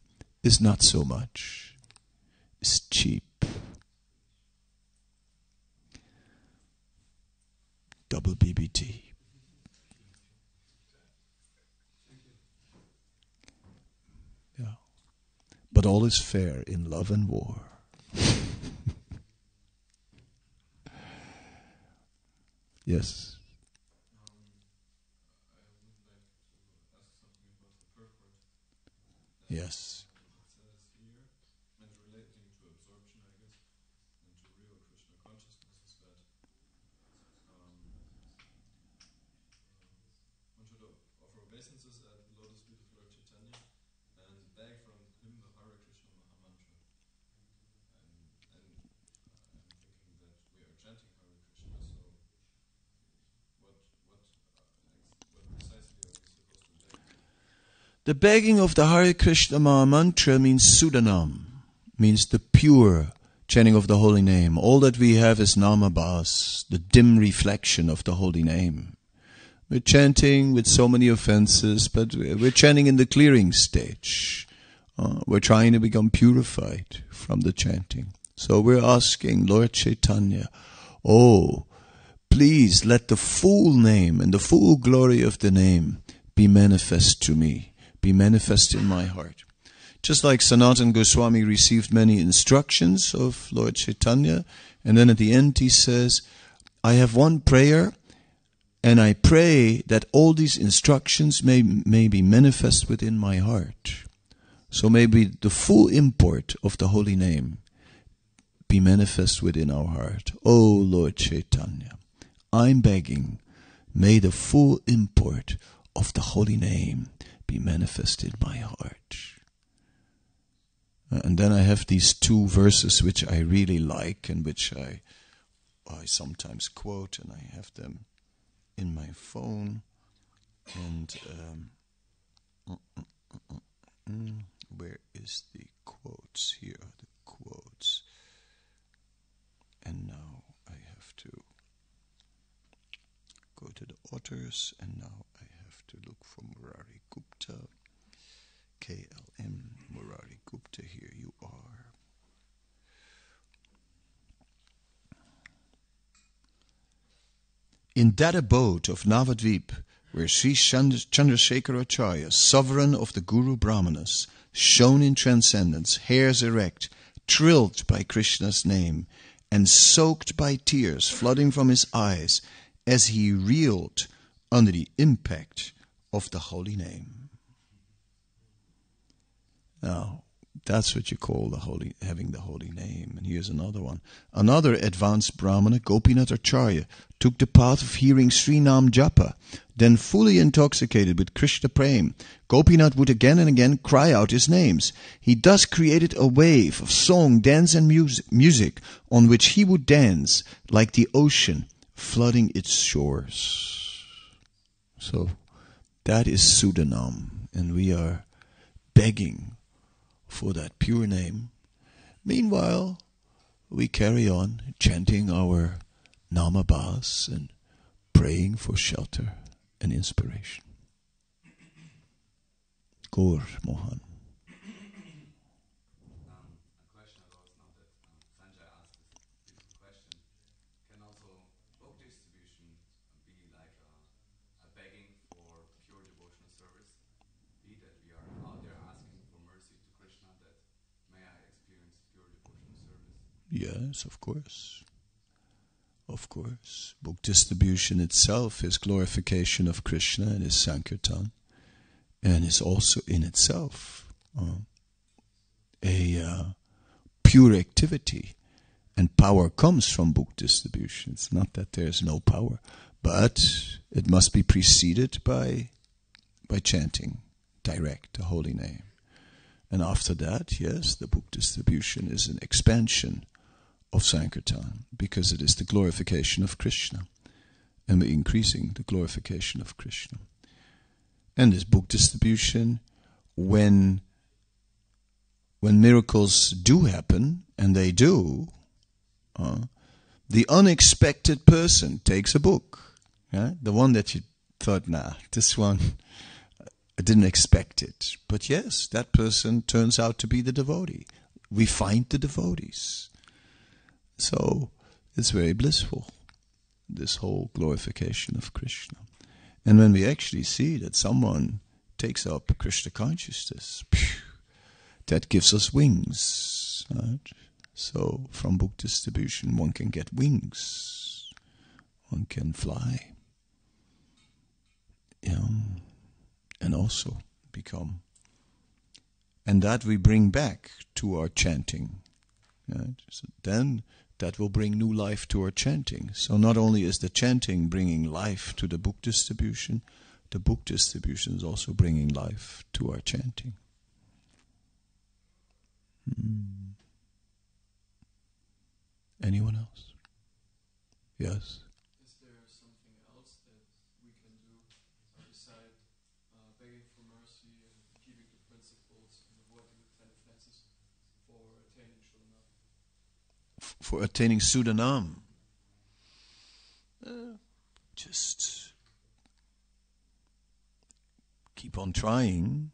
S2: is not so much. It's cheap. Double BBT. Yeah. But all is fair in love and war. Yes. Yes.
S4: And relating to absorption, I guess, and to real Krishna consciousness is that
S2: The begging of the Hare Krishna Maha Mantra means Sudanam, means the pure chanting of the holy name. All that we have is Namabhas, the dim reflection of the holy name. We're chanting with so many offenses, but we're chanting in the clearing stage. We're trying to become purified from the chanting. So we're asking Lord Chaitanya, oh, please let the full name and the full glory of the name be manifest to me, be manifest in my heart. Just like Sanatana Goswami received many instructions of Lord Chaitanya, and then at the end he says, I have one prayer, and I pray that all these instructions may be manifest within my heart. So maybe the full import of the holy name be manifest within our heart. Oh Lord Chaitanya, I'm begging, may the full import of the holy name be manifest in my heart. And then I have these two verses which I really like and which I sometimes quote, and I have them in my phone. And where is the quotes? Here are the quotes. And now I have to go to the authors, and now I have to look for Murari Gupta. KLM Murari Gupta, here you are. In that abode of Navadvip, where Sri Chandrasekharacharya, sovereign of the Guru Brahmanas, shone in transcendence, hairs erect, thrilled by Krishna's name, and soaked by tears flooding from his eyes as he reeled under the impact of the holy name. Now, that's what you call having the holy name. And here's another one. Another advanced Brahmana, Gopinath Acharya, took the path of hearing Sri Nam Japa. Then fully intoxicated with Krishna Prem, Gopinath would again and again cry out his names. He thus created a wave of song, dance and music on which he would dance like the ocean flooding its shores. So that is Sudanam, and we are begging for that pure name. Meanwhile, we carry on chanting our Namabhas and praying for shelter and inspiration. Gaur Mohan.
S4: A question arose now that Sanjay asked this beautiful question. Can also book distribution be like a begging for pure devotional service? Be that we are out there asking for mercy to Krishna, that may I experience pure devotional service?
S2: Yes, of course. Of course. Book distribution itself is glorification of Krishna and his Sankirtan, and is also in itself a pure activity. And power comes from book distribution. It's not that there's no power, but it must be preceded by chanting direct the holy name. And after that, yes, the book distribution is an expansion of Sankirtan, because it is the glorification of Krishna, and we're increasing the glorification of Krishna. And this book distribution, when miracles do happen, and they do, the unexpected person takes a book. The one that you thought, this one, I didn't expect it. But yes, that person turns out to be the devotee. We find the devotees. So it's very blissful, this whole glorification of Krishna. And when we actually see that someone takes up Krishna consciousness, that gives us wings. Right? So from book distribution, one can get wings. One can fly. And also become. And that we bring back to our chanting. Right? So then that will bring new life to our chanting. So not only is the chanting bringing life to the book distribution is also bringing life to our chanting. Anyone else? Yes?
S3: Is there something else that we can do beside begging for mercy and
S2: for attaining Sudanam. Just keep on trying.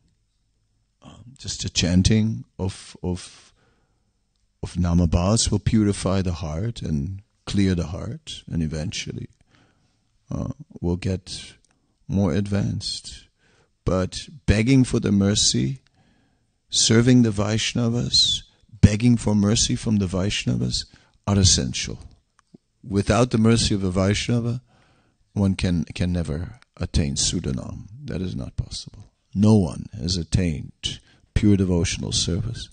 S2: Just the chanting of Namabhas will purify the heart and clear the heart, and eventually we'll get more advanced. But begging for the mercy, serving the Vaishnavas, begging for mercy from the Vaishnavas are essential. Without the mercy of a Vaishnava, one can never attain Sudanam. That is not possible. No one has attained pure devotional service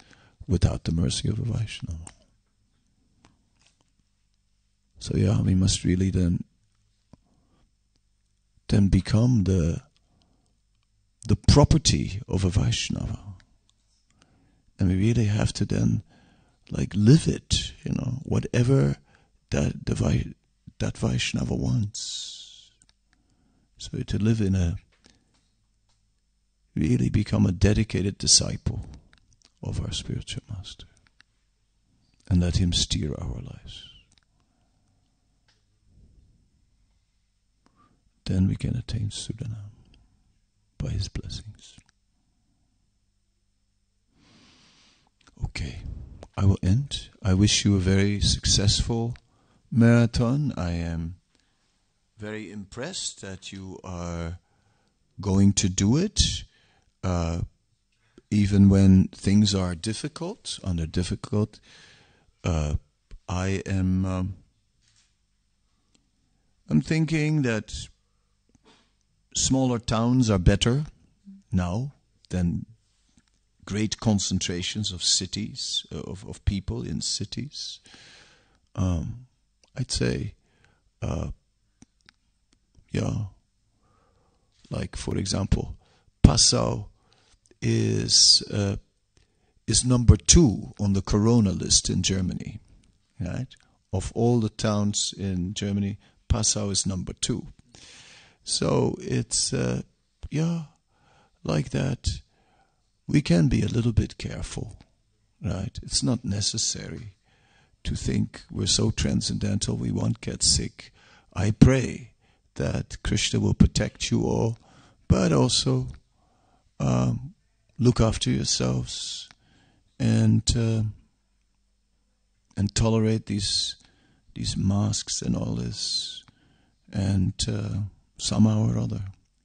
S2: without the mercy of a Vaishnava. So we must really then become the property of a Vaishnava. And we really have to then live it, whatever that Vaishnava wants. So to live really become a dedicated disciple of our spiritual master. And let him steer our lives. Then we can attain Sudanam by his blessings. Okay, I will end. I wish you a very successful marathon. I am very impressed that you are going to do it, even when things are difficult. I'm thinking that smaller towns are better now than great concentrations of cities, of people in cities. I'd say, like for example, Passau is number 2 on the Corona list in Germany, right? Of all the towns in Germany, Passau is number 2. So it's like that. We can be a little bit careful, right? It's not necessary to think we're so transcendental we won't get sick. I pray that Krishna will protect you all, but also look after yourselves and tolerate these masks and all this, and somehow or other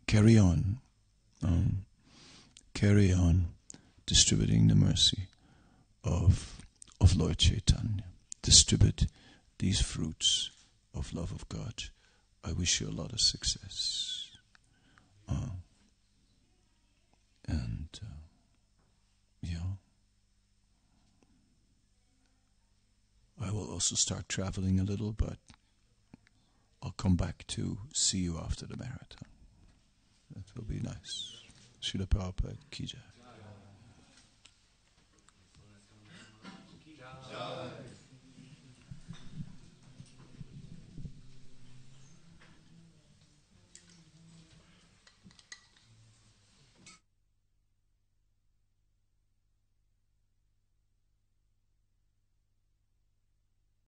S2: carry on distributing the mercy of Lord Chaitanya. Distribute these fruits of love of God. I wish you a lot of success. I will also start traveling a little, but I'll come back to see you after the marathon. That will be nice. Srila Prabhupada Ki Jai.